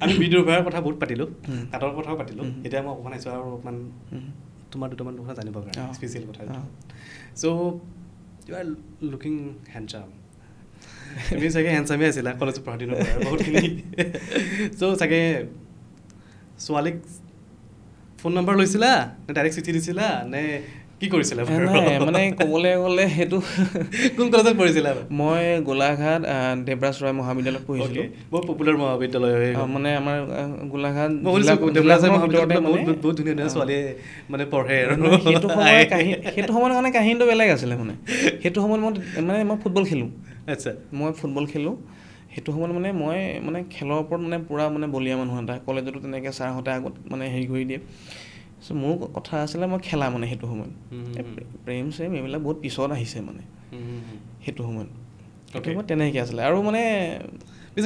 আমি বিদুৰ ভাইৰ কথা বহুত পাতিলোঁ হাতৰ কথাও পাতিলোঁ এতিয়া মই অকণমান আহিছোঁ আৰু অকণমান তোমাৰ দুটামান কথা জানিব কাৰণে স্পেচিয়েল কথা চ' ইউ আৰ লুকিং হেণ্ডচাম তুমি চাগে হেণ্ডচামেই আছিলা কলেজত পঢ়া দিনৰ পৰা বহুতখিনি চ' চাগে ছোৱালীক ফোন নম্বৰ লৈছিলা নে ডাইৰেক্ট চিঠি দিছিলা নে কি কৰিছিলা মানে ক'বলৈ গ'লে সেইটো কোন কলেজত পঢ়িছিলা মই গোলাঘাট দেৱৰাজ ৰয় মহাবিদ্যালয়ত পঢ়িছিলোঁ বহুত পপুলাৰ মহাবিদ্যালয় মানে আমাৰ গোলাঘাট বহুত ধুনীয়া ধুনীয়া ছোৱালীয়ে মানে পঢ়ে আৰু সেইটো সময়ত মানে কাহিনীটো বেলেগ আছিলে মানে সেইটো সময়ত মই ফুটবল খেলোঁ আচ্ছা মই ফুটবল খেলোঁ সেইটো সময়ত মানে মই মানে খেলৰ ওপৰত মানে পূৰা মানে বলীয়া মানুহ এটা কলেজতো তেনেকৈ ছাৰহঁতে আগত মানে হেৰি কৰি দিয়ে চ' মোৰ কথা আছিলে মই খেলা মানে সেইটো সময়ত প্ৰেম চেম এইবিলাক বহুত পিছত আহিছে মানে সেইটো সময়ত তেনেকৈ আছিলে আৰু মানে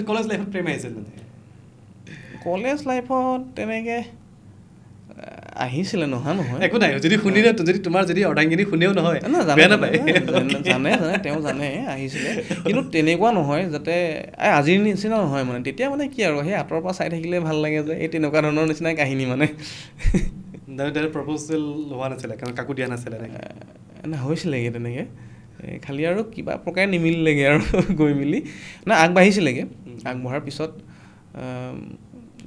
কলেজ লাইফত প্ৰেম আহিছিল মানে কলেজ লাইফত তেনেকৈ আহিছিলে নহয় একো নাই যদি শুনিলে যদি তোমাৰ যদি অৰ্ধাংগিনী শুনেও নহয় জানে তেওঁ জানে আহিছিলে কিন্তু তেনেকুৱা নহয় যাতে আজিৰ নিচিনা নহয় মানে তেতিয়া মানে কি আৰু সেই আঁতৰৰ পৰা চাই থাকিলে ভাল লাগে যে এই তেনেকুৱা ধৰণৰ নিচিনাই কাহিনী মানে প্ৰপ'জেল হোৱা নাছিলে কাৰণ কাকো দিয়া নাছিলে হৈছিলেগৈ তেনেকৈ খালি আৰু কিবা প্ৰকাৰে নিমিলিলেগৈ আৰু গৈ মেলি আগবাঢ়িছিলেগৈ আগবঢ়াৰ পিছত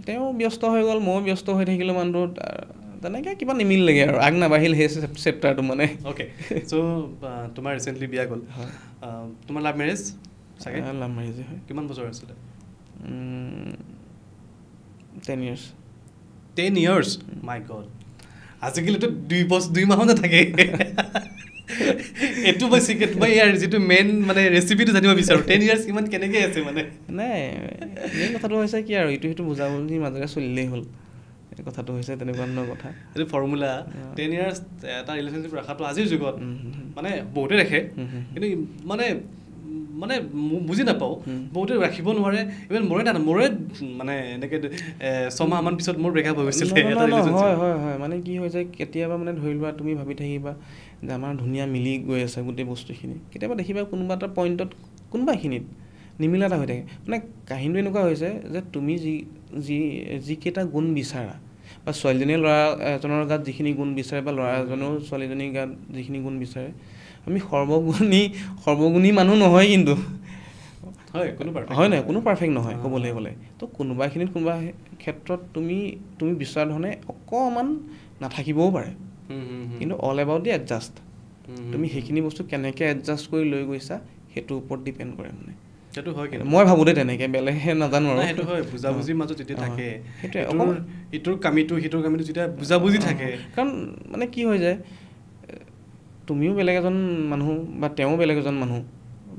তেওঁ ব্যস্ত হৈ গ'ল ময়ো ব্যস্ত হৈ থাকিলোঁ মানুহটো তেনেকৈ কিবা নিমিলিলেগৈ আৰু নাবাঢ়িল সেই চেপ্টাৰটো মানে অ'কে চ' তোমাৰ ৰিচেণ্টলি বিয়া গ'ল তোমাৰ লাভ মেৰেজ চাগে লাভ মেৰেজে হয় কিমান বছৰ আছিলে 10 years 10 years মাই গড আজিকালিতো 2 মাহো নাথাকে এইটো মই চিক্ৰেট মই ইয়াৰ যিটো মেইন মানে ৰেচিপিটো জানিব বিচাৰোঁ 10 years ইমান কেনেকৈ আছে মানে নাই মেইন কথাটো হৈছে কি আৰু ইটো সিটো বুজাবুজি মাজেৰে চলিলেই হ'ল কথাটো হৈছে তেনেকুৱা ধৰণৰ কথা এইটো ফৰ্মুলা 10 years এটা ৰিলেশ্যনশ্বিপ ৰখাটো আজিৰ যুগত মানে বহুতে ৰাখে কিন্তু মানে মানে বুজি নাপাওঁ বহুতে ৰাখিব নোৱাৰে ইভেন মোৰে মানে এনেকৈ 6 মাহমান পিছত মোৰ ব্ৰেকআপ হৈ গৈছিলে হয় হয় হয় মানে কি হৈ যায় কেতিয়াবা মানে ধৰি লোৱা তুমি ভাবি থাকিবা যে আমাৰ ধুনীয়া মিলি গৈ আছে গোটেই বস্তুখিনি কেতিয়াবা দেখিবা কোনোবা এটা পইণ্টত কোনোবাখিনিত নিমিলা এটা হৈ থাকে মানে কাহিনীটো এনেকুৱা হৈছে যে তুমি যিকেইটা গুণ বিচাৰা বা ছোৱালীজনীয়ে ল'ৰা এজনৰ গাত যিখিনি গুণ বিচাৰে বা ল'ৰা এজনেও ছোৱালীজনীৰ গাত যিখিনি গুণ বিচাৰে আমি সৰ্বগুণী মানুহ নহয় কিন্তু হয় নাই কোনো পাৰফেক্ট নহয় ক'বলৈ গ'লে তো কোনোবাখিনিত কোনোবা ক্ষেত্ৰত তুমি বিচৰা ধৰণে অকণমান নাথাকিবও পাৰে কিন্তু অল এবাউট দি এডজাষ্ট তুমি সেইখিনি বস্তু কেনেকৈ এডজাষ্ট কৰি লৈ গৈছা সেইটোৰ ওপৰত ডিপেণ্ড কৰে মানে সেইটো হয় কিন্তু মই ভাবোঁ দেই তেনেকৈ বেলেগহে নাজানো আৰু সেইটো হয় বুজাবুজিৰ মাজত যেতিয়া থাকে সেইটোৱে ইটোৰ কামিটো সিটোৰ কামিটো যেতিয়া বুজাবুজি থাকে কাৰণ মানে কি হৈ যায় তুমিও বেলেগ এজন মানুহ বা তেওঁ বেলেগ এজন মানুহ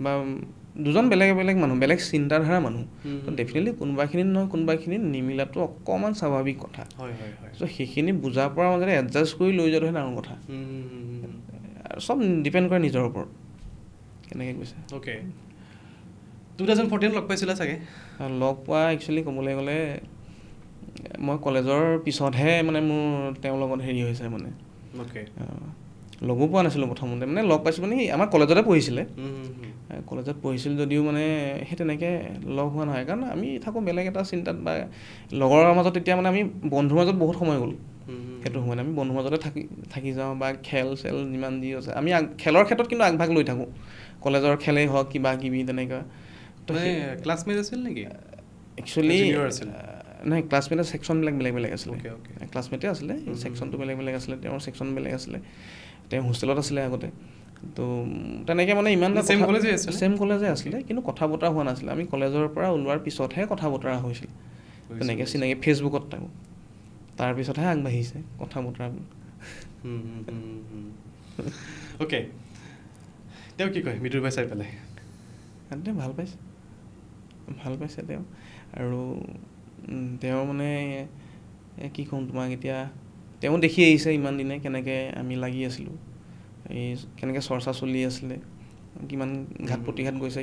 বা দুজন বেলেগ বেলেগ মানুহ বেলেগ চিন্তাধাৰা মানুহ তো ডেফিনেটলি কোনোবাখিনিত নহয় কোনোবাখিনিত নিমিলাটো অকণমান স্বাভাৱিক কথা চ' সেইখিনি বুজাৰ পৰা মাজতে এডজাষ্ট কৰি লৈ যোৱাটোহে ডাঙৰ কথা আৰু চব ডিপেণ্ড কৰে নিজৰ ওপৰত কেনেকৈ গৈছে অ'কে 2014 লগ পাইছিলা চাগে লগ পোৱা একচুৱেলি ক'বলৈ গ'লে মই কলেজৰ পিছতহে মানে মোৰ তেওঁৰ লগত হেৰি হৈছে মানে অ'কে লগো পোৱা নাছিলোঁ প্ৰথমতে মানে লগ পাইছোঁ মানে আমাৰ কলেজতে পঢ়িছিলে কলেজত পঢ়িছিল যদিও মানে সেই তেনেকৈ লগ হোৱা নহয় কাৰণ আমি থাকোঁ বেলেগ এটা চিন্তাত বা লগৰ মাজত তেতিয়া মানে আমি বন্ধুৰ মাজত বহুত সময় গ'ল সেইটো সময়ত আমি বন্ধুৰ মাজতে থাকি যাওঁ বা খেল চেল যিমান যি আছে আমি খেলৰ ক্ষেত্ৰত কিন্তু আগভাগ লৈ থাকোঁ কলেজৰ খেলেই হওক কিবা কিবি তেনেকুৱা ক্লাছমেট আছিল নেকি একচুৱেলি নাই ক্লাছমেটৰ ছেকশ্যনবিলাক বেলেগ বেলেগ আছিলে ক্লাছমেটে আছিলে ছেকশ্যনটো বেলেগ বেলেগ আছিলে তেওঁৰ ছেকশ্যন বেলেগ আছিলে তেওঁ হোষ্টেলত আছিলে আগতে তো তেনেকৈ মানে ইমান ছেম কলেজে আছিলে কিন্তু কথা বতৰা হোৱা নাছিলে আমি কলেজৰ পৰা ওলোৱাৰ পিছতহে কথা বতৰা হৈছিল তেনেকৈ চিনাকি ফেচবুকত থাকোঁ তাৰপিছতহে আগবাঢ়িছে কথা বতৰাবোৰ অ'কে তেওঁ কি কয় মৃদুল ভাই চাই পেলাই তেওঁ ভাল পাইছে তেওঁ আৰু তেওঁ মানে কি ক'ম তোমাক এতিয়া তেওঁ দেখি আহিছে ইমান দিনে কেনেকৈ আমি লাগি আছিলোঁ কেনেকৈ চৰ্চা চলি আছিলে কিমান ঘাত প্ৰতিঘাত গৈছে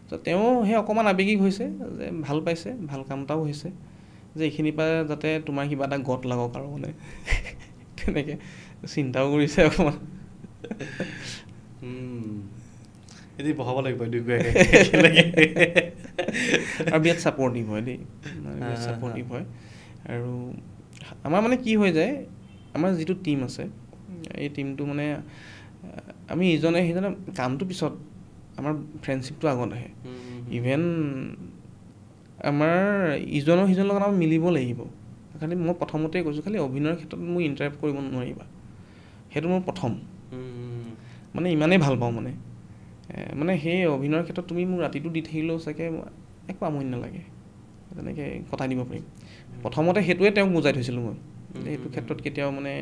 তো তেওঁ সেই অকণমান আৱেগিক হৈছে যে ভাল পাইছে ভাল কাম এটাও হৈছে যে এইখিনিৰ পৰা যাতে তোমাৰ কিবা এটা গত লাগক আৰু মানে তেনেকৈ চিন্তাও কৰিছে অকণমান এদিন বহাব লাগিব আৰু বিৰাট ছাপৰ্টিভ হয় দেই বিৰাট ছাপৰ্টিভ হয় আৰু আমাৰ মানে কি হৈ যায় আমাৰ যিটো টীম আছে এই টীমটো মানে আমি ইজনে সিজনে কামটো পিছত আমাৰ ফ্ৰেণ্ডশ্বিপটো আগত আহে ইভেন আমাৰ ইজনৰ সিজনৰ লগত আমাৰ মিলিব লাগিব খালি মই প্ৰথমতেই কৈছোঁ খালি অভিনয়ৰ ক্ষেত্ৰত মোক ইণ্টাৰেক্ট কৰিব নোৱাৰিবা সেইটো মোৰ প্ৰথম মানে ইমানেই ভাল পাওঁ মানে সেই অভিনয়ৰ ক্ষেত্ৰত তুমি মোক ৰাতিটো দি থাকিলেও চাগে একো আমনি নালাগে তেনেকৈ কটাই দিব পাৰিম প্ৰথমতে সেইটোৱে তেওঁক বুজাই থৈছিলোঁ মই এইটো ক্ষেত্ৰত কেতিয়াও মানে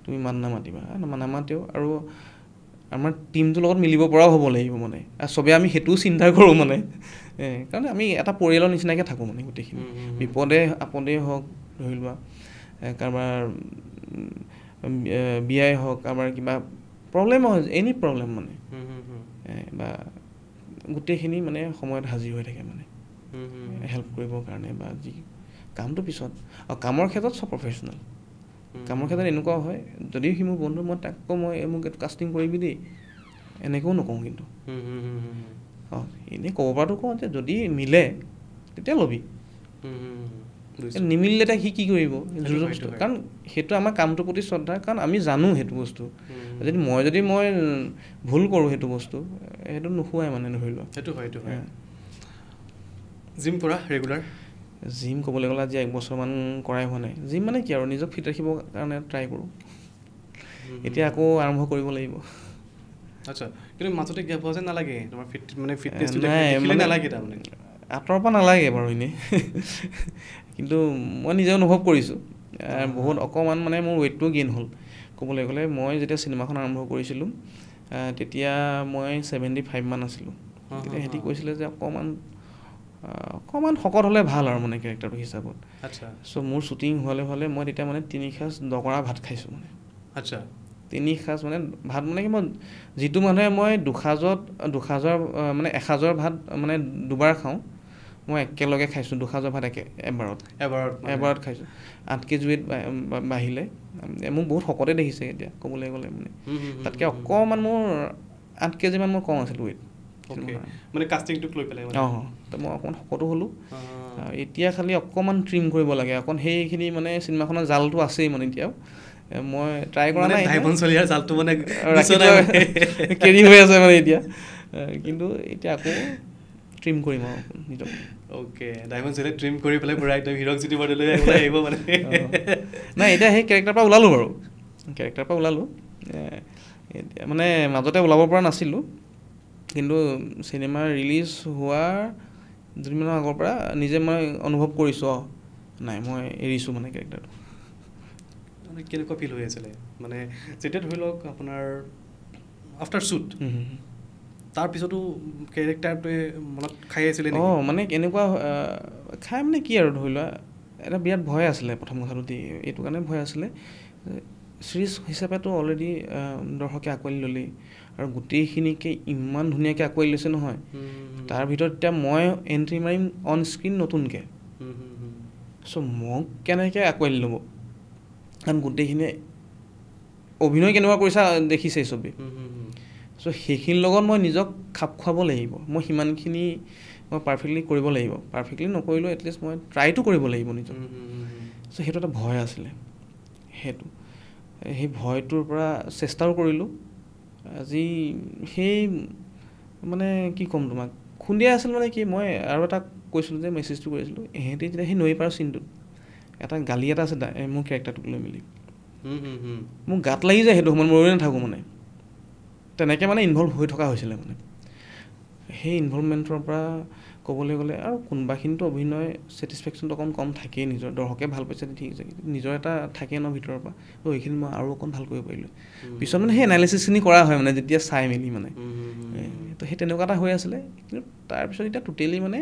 তুমি নামাতিবা নামাতেও আৰু আমাৰ টীমটোৰ লগত মিলিব পৰাও হ'ব লাগিব মানে আৰু চবেই আমি সেইটোও চিন্তা কৰোঁ মানে কাৰণ আমি এটা পৰিয়ালৰ নিচিনাকৈ থাকোঁ মানে গোটেইখিনি বিপদে আপদে হওক ধৰি লোৱা কাৰোবাৰ বিয়াই হওক কাৰোবাৰ কিবা প্ৰব্লেম হয় এনি প্ৰব্লেম মানে বা গোটেইখিনি মানে সময়ত হাজিৰ হৈ থাকে মানে হেল্প কৰিবৰ কাৰণে বা যি কামটো পিছত আৰু কামৰ ক্ষেত্ৰত চব প্ৰফেচনেল কামৰ ক্ষেত্ৰত এনেকুৱা হয় যদিও সি মোৰ বন্ধু মই তাক কওঁ মোক এইটো কাষ্টিং কৰিবি দেই এনেকৈও নকওঁ কিন্তু এনেই ক'ব পৰাটো কওঁ যে যদি মিলে তেতিয়া ল'বি নিমিলিলে তাক সি কি কৰিব সেইটো হয়, সেইটো হয়। কাৰণ সেইটো আমাৰ কামটোৰ প্ৰতি শ্ৰদ্ধা কাৰণ আমি জানো সেইটো বস্তু যদি মই ভুল কৰোঁ সেইটো বস্তু সেইটো নোখোৱাই মানে ধৰি লোৱা সেইটো হয় জিম কৰা ৰেগুলাৰ জিম ক'বলৈ গ'লে আজি 1 বছৰমান কৰাই হোৱা নাই জিম মানে কি আৰু নিজক ফিট ৰাখিবৰ কাৰণে ট্ৰাই কৰোঁ এতিয়া আকৌ আৰম্ভ কৰিব লাগিব আচ্ছা কিন্তু মাজতে গেপ হোৱা যেন নালাগে তোমাৰ মানে ফিটনেছটো নাই দেখিলে মানে নালাগে তাৰমানে আঁতৰৰ পৰা নালাগে বাৰু এনেই কিন্তু মই নিজে অনুভৱ কৰিছোঁ বহুত অকণমান মানে মোৰ ৱেইটটো গেইন হ'ল ক'বলৈ গ'লে মই যেতিয়া চিনেমাখন আৰম্ভ কৰিছিলোঁ তেতিয়া মই 75 মান আছিলোঁ তেতিয়া সিহঁতি কৈছিলে যে অকণমান শকত হ'লে ভাল আৰু মানে কেৰেক্টাৰটো হিচাপত আচ্ছা চ' মোৰ শ্বুটিং হ'লে মই তেতিয়া মানে 3 সাঁজ দগৰা ভাত খাইছোঁ মানে আচ্ছা 3 সাঁজ মানে ভাত মানে কি মই যিটো মানুহে মই দুসাঁজৰ মানে এসাঁজৰ ভাত মানে দুবাৰ খাওঁ মই একেলগে খাইছোঁ 2 সাঁজৰ ভাত এবাৰত খাইছোঁ 8 কেজি ৱেইট বাঢ়িলে মোক বহুত শকতে দেখিছে এতিয়া ক'বলৈ গ'লে মানে তাতকৈ অকণমান মোৰ 8 কেজিমান মোৰ কম আছিল ৱেইট মানে কাষ্টিংটোক লৈ পেলাই তো মই অকণমান শকতো হ'লোঁ এতিয়া খালি অকণমান ট্ৰিম কৰিব লাগে অকণ সেইখিনি মানে চিনেমাখনৰ জালটো আছেই মানে এতিয়াও মই ট্ৰাই কৰা নাই জালটো মানে কেৰি হৈ আছে মানে এতিয়া কিন্তু এতিয়া আকৌ ট্ৰিম কৰিম আৰু নিজক অ'কে ডাইমণ্ড চলিয়া ট্ৰিম কৰি পেলাই পুৰা একদম হিৰক জ্যোতি বৰ্ডলৈ আহিব মানে নাই এতিয়া সেই কেৰেক্টাৰৰ পৰা ওলালোঁ বাৰু এতিয়া মানে মাজতে ওলাব পৰা নাছিলোঁ কিন্তু চিনেমা ৰিলিজ হোৱাৰ দুদিনমানৰ আগৰ পৰা নিজে মই অনুভৱ কৰিছোঁ নাই মই এৰিছোঁ মানে কেৰেক্টাৰটো মানে কেনেকুৱা ফিল হৈ আছিলে মানে যেতিয়া ধৰি লওক আপোনাৰ আফটাৰ শ্বুট তাৰপিছতো কেৰেক্টাৰটোৱে মনত খাই আছিলে মানে কেনেকুৱা খাই মানে কি আৰু ধৰি লোৱা এটা বিৰাট ভয় আছিলে প্ৰথম কথাটো এইটো কাৰণে ভয় আছিলে চিৰিজ হিচাপেতো অলৰেডি দৰ্শকে আঁকোৱালি ল'লেই আৰু গোটেইখিনিকে ইমান ধুনীয়াকৈ আঁকোৱালি লৈছে নহয় তাৰ ভিতৰত এতিয়া মই এণ্ট্ৰি মাৰিম অন স্ক্ৰীণ নতুনকৈ চ' মোক কেনেকৈ আঁকোৱালি ল'ব কাৰণ গোটেইখিনিয়ে অভিনয় কেনেকুৱা কৰিছা দেখিছেই চবেই চ' সেইখিনিৰ লগত মই নিজক খাপ খুৱাব লাগিব মই সিমানখিনি মই পাৰফেক্টলি কৰিব লাগিব পাৰফেক্টলি নকৰিলেও এটলিষ্ট মই ট্ৰাইটো কৰিব লাগিব নিজক চ' সেইটো এটা ভয় আছিলে সেই ভয়টোৰ পৰা চেষ্টাও কৰিলোঁ আজি সেই মানে কি ক'ম তোমাক খুন্দিয়াই আছিল মানে কি মই আৰু এটা কৈছিলোঁ যে মেছেজটো কৰিছিলোঁ ইহঁতি যেতিয়া সেই নৈ পাৰৰ চিনটোত এটা গালি এটা আছে মোৰ কেৰেক্টাৰটোক লৈ মেলি মোক গাত লাগি যায় সেইটো সময়ত মই ৰৈ নাথাকোঁ মানে তেনেকৈ মানে ইনভলভ হৈ থকা হৈছিলে মানে সেই ইনভলভমেণ্টৰ পৰা ক'বলৈ গ'লে আৰু কোনোবাখিনিতো অভিনয় ছেটিছফেকশ্যনটো অকণ কম থাকেই নিজৰ দৰ্শকে ভাল পাইছে ঠিক আছে নিজৰ এটা থাকে ন ভিতৰৰ পৰা এইখিনি মই আৰু অকণ ভাল কৰিব পাৰিলোঁ পিছত মানে সেই এনালিচিছখিনি কৰা হয় মানে যেতিয়া চাই মেলি মানে তো সেই তেনেকুৱা এটা হৈ আছিলে কিন্তু তাৰপিছত এতিয়া টোটেলি মানে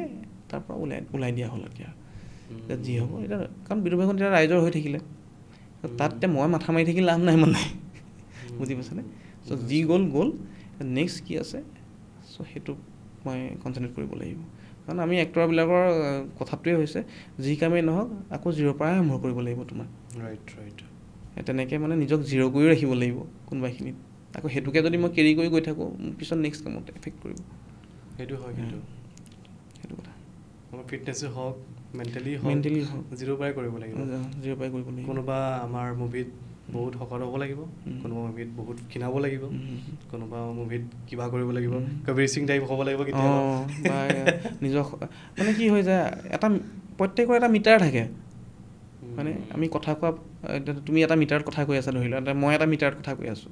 তাৰ পৰা ওলাই দিয়া হ'ল এতিয়া যি হ'ব এতিয়া কাৰণ বিদুৰভাইখন এতিয়া ৰাইজৰ হৈ থাকিলে তাত এতিয়া মই মাথা মাৰি থাকি লাভ নাই মানে বুজি পাইছেনে চ' যি গ'ল নেক্সট কি আছে চ' সেইটো মই কনচেনট্ৰেট কৰিব লাগিব কাৰণ আমি এক্টৰবিলাকৰ কথাটোৱে হৈছে যি কামেই নহওক আকৌ জিৰ'ৰ পৰাই আৰম্ভ কৰিব লাগিব তোমাৰ ৰাইট তেনেকৈ মানে নিজক জিৰ' কৰি ৰাখিব লাগিব কোনোবাখিনিত আকৌ সেইটোকে যদি মই কেৰি কৰি গৈ থাকোঁ পিছত নেক্সট কামত এফেক্ট কৰিব সেইটো হয় কিন্তু সেইটো কথা আমাৰ ফিটনেছে হওক মেণ্টেলি হওক জিৰ' পৰাই কৰিব লাগিব কোনোবা আমাৰ মুভিত বহুত শকত হ'ব লাগিব কোনোবা মুভিত বহুত ক্ষীণাব লাগিব কোনোবা মুভিত কিবা কৰিব লাগিব কবিৰ সিং টাইপ হ'ব লাগিব কেতিয়াবা নিজৰ মানে কি হৈ যায় এটা প্ৰত্যেকৰ এটা মিটাৰ থাকে মানে আমি কথা কোৱা তুমি এটা মিটাৰত কথা কৈ আছা ধৰি লোৱা মই এটা মিটাৰত কথা কৈ আছোঁ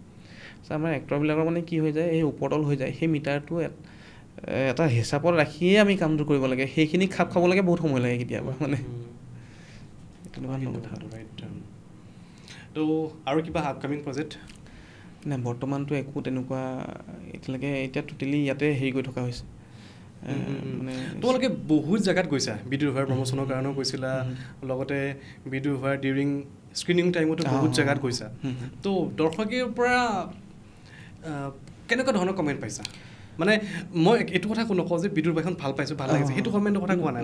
আমাৰ এক্টৰবিলাকৰ মানে কি হৈ যায় এই ওপৰতল হৈ যায় সেই মিটাৰটো এটা হিচাপত ৰাখিয়ে আমি কামটো কৰিব লাগে সেইখিনি খাপ খাব লাগে বহুত সময় লাগে কেতিয়াবা মানে তো আৰু কিবা আপকামিং প্ৰজেক্ট নাই বৰ্তমানতো একো তেনেকুৱা এতিয়ালৈকে এতিয়া টোটেলি ইয়াতে হেৰি কৰি থকা হৈছে মানে তোমালোকে বহুত জেগাত গৈছা বিদুৰ ভাইৰ প্ৰমোচনৰ কাৰণেও গৈছিলা লগতে বিদুৰ ভাইৰ ডিউৰিং স্ক্ৰিনিং টাইমতো বহুত জেগাত গৈছা তো দৰ্শকৰ পৰা কেনেকুৱা ধৰণৰ কমেণ্ট পাইছা মানে মই এইটো কথা নকওঁ যে বিদুৰ ভাইখন ভাল পাইছোঁ ভাল লাগিছে সেইটো কমেণ্টৰ কথা কোৱা নাই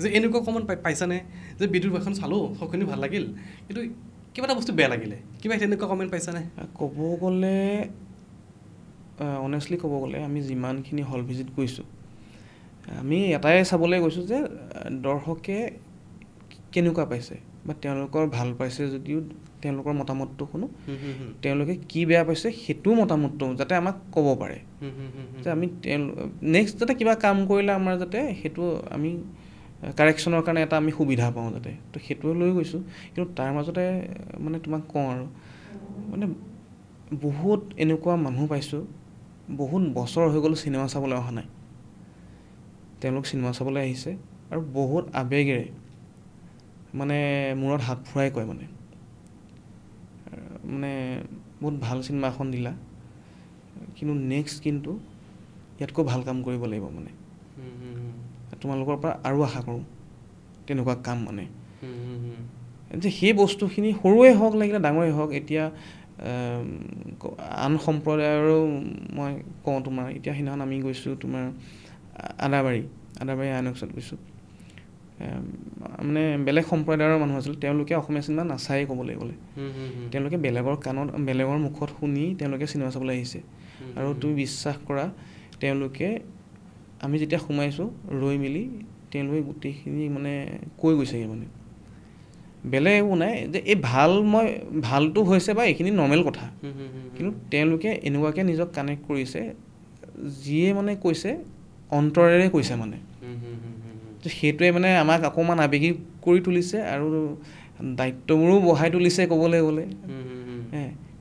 যে এনেকুৱা কমেণ্ট পাইছানে যে বিদুৰ ভাইখন চালোঁ সকলো ভাল লাগিল কিন্তু কিবা এটা বস্তু বেয়া লাগিলে কিবা তেনেকুৱা কমেণ্ট পাইছানে ক'ব গ'লে অনেষ্টলি ক'ব গ'লে আমি যিমানখিনি হল ভিজিট গৈছোঁ আমি এটাই চাবলৈ গৈছোঁ যে দৰ্শকে কেনেকুৱা পাইছে বা তেওঁলোকৰ ভাল পাইছে যদিও তেওঁলোকৰ মতামতটো শুনো তেওঁলোকে কি বেয়া পাইছে সেইটো মতামতটো যাতে আমাক ক'ব পাৰে যে আমি নেক্সট যাতে কিবা কাম কৰিলে আমাৰ যাতে সেইটো আমি কাৰেকশ্যনৰ কাৰণে এটা আমি সুবিধা পাওঁ যাতে তো সেইটো লৈ গৈছোঁ কিন্তু তাৰ মাজতে মানে তোমাক কওঁ আৰু মানে বহুত এনেকুৱা মানুহ পাইছোঁ বহুত বছৰ হৈ গ'ল চিনেমা চাবলৈ অহা নাই তেওঁলোক চিনেমা চাবলৈ আহিছে আৰু বহুত আৱেগেৰে মানে মূৰত হাত ফুৰাই কয় মানে বহুত ভাল চিনেমা এখন দিলা কিন্তু নেক্সট কিন্তু ইয়াতকৈ ভাল কাম কৰিব লাগিব মানে তোমালোকৰ পৰা আৰু আশা কৰোঁ তেনেকুৱা কাম মানে যে সেই বস্তুখিনি সৰুৱে হওক লাগিলে ডাঙৰেই হওক এতিয়া আন সম্প্ৰদায়ৰো মই কওঁ তোমাৰ এতিয়া সেইদিনাখন আমি গৈছোঁ তোমাৰ আদাবাৰী আইনক্সত গৈছোঁ মানে বেলেগ সম্প্ৰদায়ৰ মানুহ আছিল তেওঁলোকে অসমীয়া চিনেমা নাচায়েই ক'বলৈ গ'লে তেওঁলোকে বেলেগৰ মুখত শুনি তেওঁলোকে চিনেমা চাবলৈ আহিছে আৰু তুমি বিশ্বাস কৰা তেওঁলোকে আমি যেতিয়া সোমাইছোঁ ৰৈ মেলি তেওঁলোকে গোটেইখিনি মানে কৈ গৈছেগৈ মানে বেলেগ একো নাই যে এই ভালটো হৈছে বা এইখিনি নৰ্মেল কথা কিন্তু তেওঁলোকে এনেকুৱাকৈ নিজক কানেক্ট কৰিছে যিয়ে মানে কৈছে অন্তৰেৰে কৈছে মানে সেইটোৱে মানে আমাক অকণমান আৱেগিক কৰি তুলিছে আৰু দায়িত্ববোৰো বঢ়াই তুলিছে ক'বলৈ গ'লে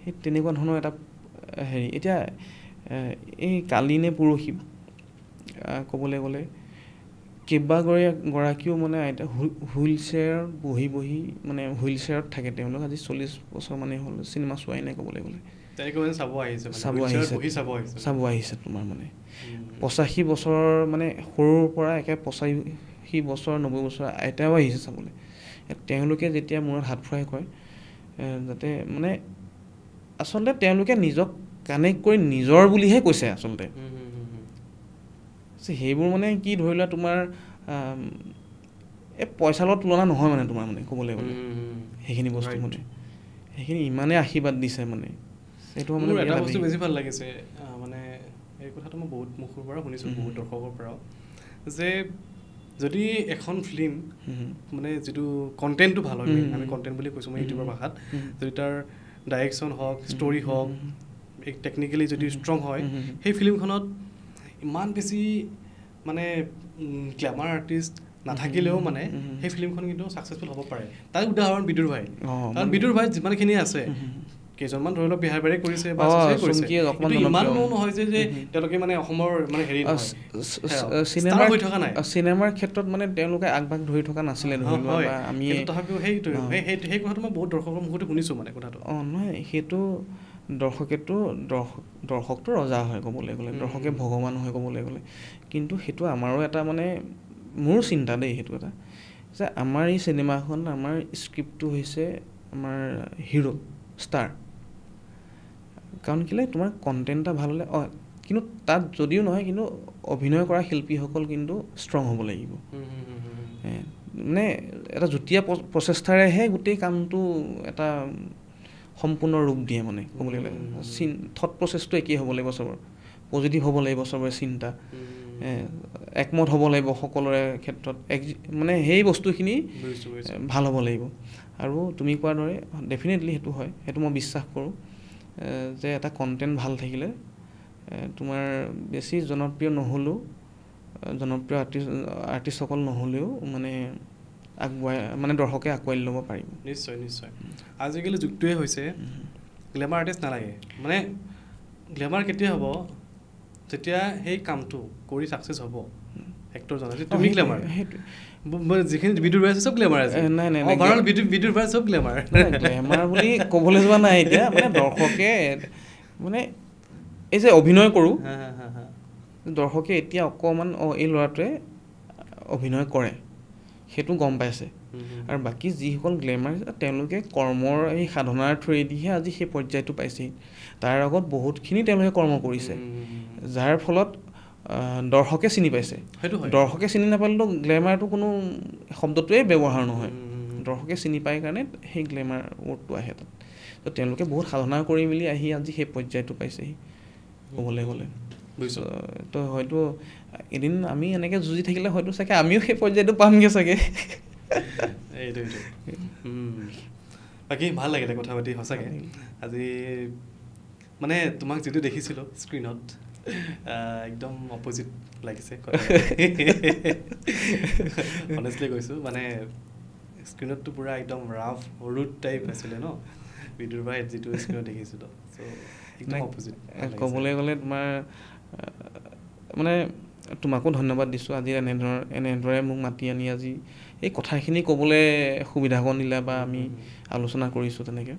সেই তেনেকুৱা ধৰণৰ এটা হেৰি এতিয়া এই কালি নে পৰহি ক'বলৈ গ'লে কেইবাগৰাকীও মানে আইতা হুইল চেয়াৰত বহি মানে হুইল চেয়াৰত থাকে তেওঁলোক আজি 40 বছৰ মানে হ'ল চিনেমা চোৱাই নাই ক'বলৈ গ'লে চাব আহিছে তোমাৰ মানে 85 বছৰ মানে সৰুৰ পৰা একে 85 বছৰ 90 বছৰ আইতাও আহিছে চাবলৈ তেওঁলোকে যেতিয়া মূৰত হাত ফুৰাই কয় যাতে মানে আচলতে তেওঁলোকে নিজক কানেক্ট কৰি নিজৰ বুলিহে কৈছে আচলতে সেইবোৰ মানে কি ধৰি লোৱা তোমাৰ এই পইচাৰ লগত তুলনা নহয় মানে তোমাৰ মানে ক'বলৈ গ'লে সেইখিনি বস্তু মানে সেইখিনি ইমানেই আশীৰ্বাদ দিছে মানে সেইটো মোৰ এটা বস্তু বেছি ভাল লাগিছে মানে এই কথাটো মই বহুত মুখৰ পৰা শুনিছোঁ বহুত দৰ্শকৰ পৰাও যে যদি এখন ফিল্ম মানে যিটো কণ্টেণ্টটো ভাল হয় আমি কণ্টেণ্ট বুলি কৈছোঁ মই ইউটিউবৰ ভাষাত যদি তাৰ ডাইৰেকশ্যন হওক ষ্টৰি হওক টেকনিকেলি যদি ষ্ট্ৰং হয় সেই ফিল্মখনত ইমান বেছি মানে গ্লেমাৰ আৰ্টিষ্ট নাথাকিলেও মানে সেই ফিল্মখন কিন্তু ছাকচেছফুল হ'ব পাৰে তাৰ উদাহৰণ বিদুৰ ভাই কাৰণ বিদুৰ ভাই যিমানখিনি আছে কেইজনমান ধৰি লওক বিহাৰবাৰী কৰিছে বা কৰিছে কিন্তু ইমানো নহয় যে তেওঁলোকে মানে অসমৰ মানে হেৰি চিনেমাৰ হৈ থকা নাই চিনেমাৰ ক্ষেত্ৰত মানে তেওঁলোকে আগভাগ ধৰি থকা নাছিলে আমি তথাপিও সেই কথাটো মই বহুত দৰ্শকৰ মুখতে শুনিছোঁ মানে কথাটো নহয় সেইটো দৰ্শকটো ৰজা হয় ক'বলৈ গ'লে দৰ্শকে ভগৱান হয় ক'বলৈ গ'লে কিন্তু সেইটো আমাৰো এটা মানে মোৰ চিন্তা দেই সেইটো এটা যে আমাৰ এই চিনেমাখন আমাৰ স্ক্ৰিপ্টটো হৈছে আমাৰ হিৰো ষ্টাৰ কাৰণ কেলৈ তোমাৰ কণ্টেণ্ট এটা ভাল হ'লে কিন্তু তাত যদিও নহয় কিন্তু অভিনয় কৰা শিল্পীসকল কিন্তু ষ্ট্ৰং হ'ব লাগিব মানে এটা যুটীয়া প্ৰচেষ্টাৰেহে গোটেই কামটো এটা সম্পূৰ্ণ ৰূপ দিয়ে মানে ক'বলৈ গ'লে থট প্ৰচেছটো একেই হ'ব লাগিব চবৰ পজিটিভ হ'ব লাগিব চবৰে চিন্তা একমত হ'ব লাগিব সকলোৰে ক্ষেত্ৰত মানে সেই বস্তুখিনি ভাল হ'ব লাগিব আৰু তুমি কোৱাৰ দৰে ডেফিনেটলি সেইটো হয় সেইটো মই বিশ্বাস কৰোঁ যে এটা কণ্টেণ্ট ভাল থাকিলে তোমাৰ বেছি জনপ্ৰিয় নহ'লেও জনপ্ৰিয় আৰ্টিষ্টসকল নহ'লেও মানে মানে দৰ্শকে আঁকোৱালি ল'ব পাৰিব নিশ্চয় আজিকালি যুগটোৱে হৈছে গ্লেমাৰ আৰ্টিষ্ট নালাগে মানে গ্লেমাৰ কেতিয়া হ'ব যেতিয়া সেই কামটো কৰি ছাকচেছ হ'ব এক্টৰজন তুমি গ্লেমাৰ যিখিনি বিদুৰ ভাই আছে চব গ্লেমাৰ আছে অভাৰঅল বিদুৰ ভাই চব গ্লেমাৰ বুলি ক'বলৈ যোৱা নাই এতিয়া মানে দৰ্শকে মানে এই যে অভিনয় কৰোঁ দৰ্শকে এতিয়া অকণমান এই ল'ৰাটোৱে অভিনয় কৰে সেইটো গম পাইছে আৰু বাকী যিসকল গ্লেমাৰ তেওঁলোকে কৰ্মৰ এই সাধনাৰ থ্ৰুৱেদিহে আজি সেই পৰ্যায়টো পাইছেহি তাৰ আগত বহুতখিনি তেওঁলোকে কৰ্ম কৰিছে যাৰ ফলত দৰ্শকে চিনি পাইছে দৰ্শকে চিনি নাপালেতো গ্লেমাৰটো কোনো শব্দটোৱেই ব্যৱহাৰ নহয় দৰ্শকে চিনি পায় কাৰণে সেই গ্লেমাৰ ৱৰ্ডটো আহে তাত তো তেওঁলোকে বহুত সাধনা কৰি মেলি আহি আজি সেই পৰ্যায়টো পাইছেহি ক'বলৈ গ'লে তো হয়তো এদিন আমি এনেকৈ যুঁজি থাকিলে হয়তো চাগে আমিও সেই পৰ্যায়টো পামগৈ চাগে এইটো বাকী ভাল লাগিলে কথা পাতি সঁচাকৈ আজি মানে তোমাক যিটো দেখিছিলোঁ স্ক্ৰীণত একদম অপজিট লাগিছে অনেষ্টলি কৈছোঁ মানে স্ক্ৰীণততো পূৰা একদম ৰাফ ৰুট টাইপ আছিলে ন বিদুৰ ভাই যিটো স্ক্ৰীণত দেখিছিলোঁ চ' একদম অপজিট ক'বলৈ গ'লে তোমাৰ মানে তোমাকো ধন্যবাদ দিছোঁ আজি এনেদৰে মোক মাতি আনি আজি এই কথাখিনি ক'বলৈ সুবিধাকণ দিলা বা আমি আলোচনা কৰিছোঁ তেনেকৈ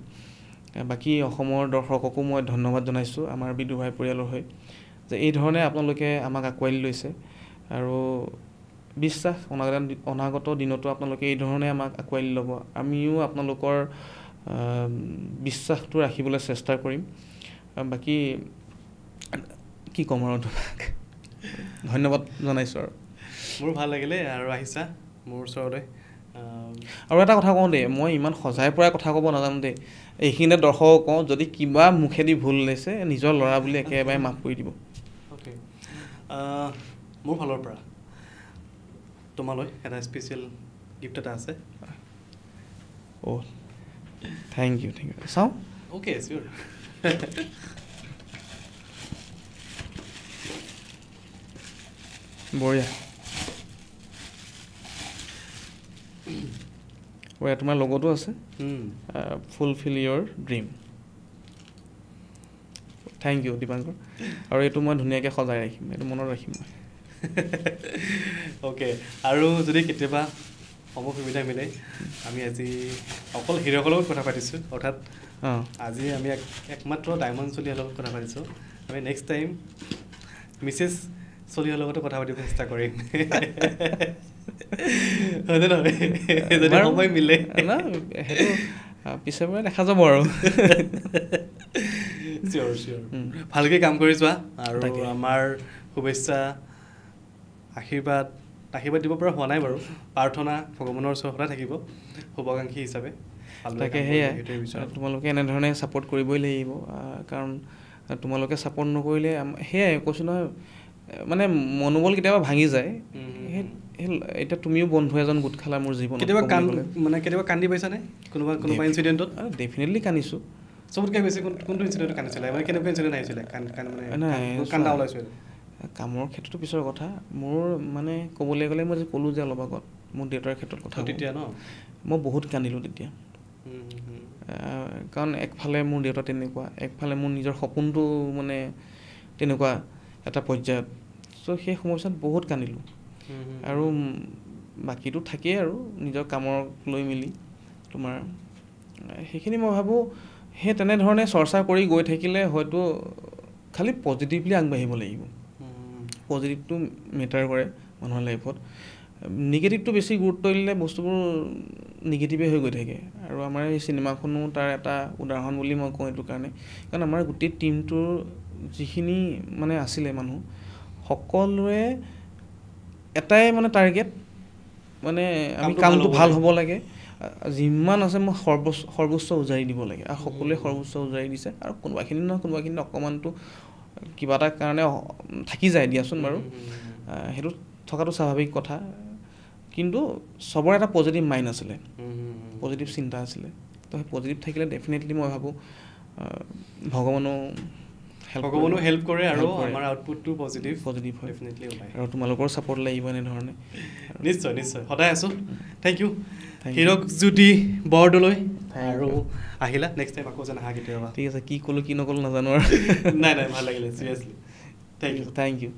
বাকী অসমৰ দৰ্শককো মই ধন্যবাদ জনাইছোঁ আমাৰ বিদুৰ ভাই পৰিয়ালৰ হৈ যে এই ধৰণে আপোনালোকে আমাক আঁকোৱালি লৈছে আৰু বিশ্বাস অনাগত দিনতো আপোনালোকে এই ধৰণে আমাক আঁকোৱালি ল'ব আমিও আপোনালোকৰ বিশ্বাসটো ৰাখিবলৈ চেষ্টা কৰিম বাকী কি ক'ম আৰু তোমাক ধন্যবাদ জনাইছোঁ আৰু মোৰ ভাল লাগিলে আৰু আহিছা মোৰ ওচৰলৈ আৰু এটা কথা কওঁ দেই মই ইমান সজাই পৰাই কথা ক'ব নাজানো দেই এইখিনিতে দৰ্শকক কওঁ যদি কিবা মুখেদি ভুল লৈছে নিজৰ ল'ৰা বুলি একেবাৰে মাফ কৰি দিব অ'কে মোৰ ফালৰ পৰা তোমালৈ এটা স্পেচিয়েল গিফ্ট এটা আছে অ' থেংক ইউ চাওঁ অ'কে চিয়'ৰ বঢ়িয়া তোমাৰ লগতো আছে fulfil your dream thank you Dipankar আৰু এইটো মই ধুনীয়াকৈ সজাই ৰাখিম এইটো মনত ৰাখিম মই অ'কে আৰু যদি কেতিয়াবা সময় সুবিধা মিলে আমি আজি অকল হিৰকৰ লগত কথা পাতিছোঁ অৰ্থাৎ আজি আমি একমাত্ৰ ডায়মণ্ড চলিহাৰ লগত কথা পাতিছোঁ আমি নেক্সট টাইম মিছেছ চলিহাৰ লগতো কথা পাতিব চেষ্টা কৰিম হয়নে নহয় যদি সময় মিলে সেইটো পিছে পৰে দেখা যাব আৰু চিয়'ৰ ভালকৈ কাম কৰি যোৱা আৰু আমাৰ শুভেচ্ছা আশীৰ্বাদ দিব পৰা হোৱা নাই বাৰু প্ৰাৰ্থনা ভগৱানৰ ওচৰত সদায় থাকিব শুভাকাংক্ষী হিচাপে তাকে সেয়াই তোমালোকে এনেধৰণে ছাপোৰ্ট কৰিবই লাগিব কাৰণ তোমালোকে ছাপোৰ্ট নকৰিলে সেয়াই কৈছোঁ নহয় মানে মনোবল কেতিয়াবা ভাঙি যায় এতিয়া তুমিও বন্ধু এজন গোট খালা মোৰ জীৱনত কেতিয়াবা কান্দি পাইছানে কোনোবা ইনচিডেণ্টত ডেফিনেটলি কান্দিছোঁ চবতকৈ বেছি কোনটো ইনচিডেণ্টত কান্দিছিলে মানে কেনেকুৱা ইনচিডেণ্ট আহিছিলে কান্দা ওলাইছিলে কামৰ ক্ষেত্ৰতো পিছৰ কথা মোৰ মানে ক'বলৈ গ'লে মই যে ক'লোঁ যে অলপ আগত মোৰ দেউতাৰ ক্ষেত্ৰত কথা তেতিয়া ন মই বহুত কান্দিলোঁ তেতিয়া কাৰণ একফালে মোৰ দেউতা তেনেকুৱা একফালে মোৰ নিজৰ সপোনটো মানে তেনেকুৱা এটা পৰ্যায়ত চ' সেই সময়ছোৱাত বহুত কান্দিলোঁ আৰু বাকীটো থাকেই আৰু নিজৰ কামক লৈ মেলি তোমাৰ সেইখিনি মই ভাবোঁ সেই তেনেধৰণে চৰ্চা কৰি গৈ থাকিলে হয়তো খালি পজিটিভলি আগবাঢ়িব লাগিব পজিটিভটো মেটাৰ কৰে মানুহৰ লাইফত নিগেটিভটো বেছি গুৰুত্ব দিলে বস্তুবোৰ নিগেটিভে হৈ গৈ থাকে আৰু আমাৰ এই চিনেমাখনো তাৰ এটা উদাহৰণ বুলি মই কওঁ এইটো কাৰণে কাৰণ আমাৰ গোটেই টীমটোৰ যিখিনি মানে আছিলে মানুহ সকলোৰে এটাই মানে টাৰ্গেট মানে আমি কামটো ভাল হ'ব লাগে যিমান আছে মই সৰ্বোচ্চ উজাৰি দিব লাগে আৰু সকলোৱে সৰ্বোচ্চ উজাৰি দিছে আৰু কোনোবাখিনি অকণমানটো কিবা এটা কাৰণে থাকি যায় দিয়াচোন বাৰু সেইটো থকাটো স্বাভাৱিক কথা কিন্তু চবৰে এটা পজিটিভ মাইণ্ড আছিলে পজিটিভ চিন্তা আছিলে তো সেই পজিটিভ থাকিলে ডেফিনেটলি মই ভাবোঁ ভগৱানো হেল্প কৰে আৰু আমাৰ আউটপুটটো পজিটিভ হয় ডেফিনেটলি ওলায় আৰু তোমালোকৰ ছাপোৰ্ট লাগিব এনেধৰণে নিশ্চয় সদায় আছোঁ থেংক ইউ হীৰকজ্যোতি বৰদলৈ আৰু আহিলা নেক্সট টাইম আকৌ যেন আহা কেতিয়াবা ঠিক আছে কি ক'লোঁ কি নক'লোঁ নাজানো আৰু নাই ভাল লাগিলে চিৰিয়াছলি থেংক ইউ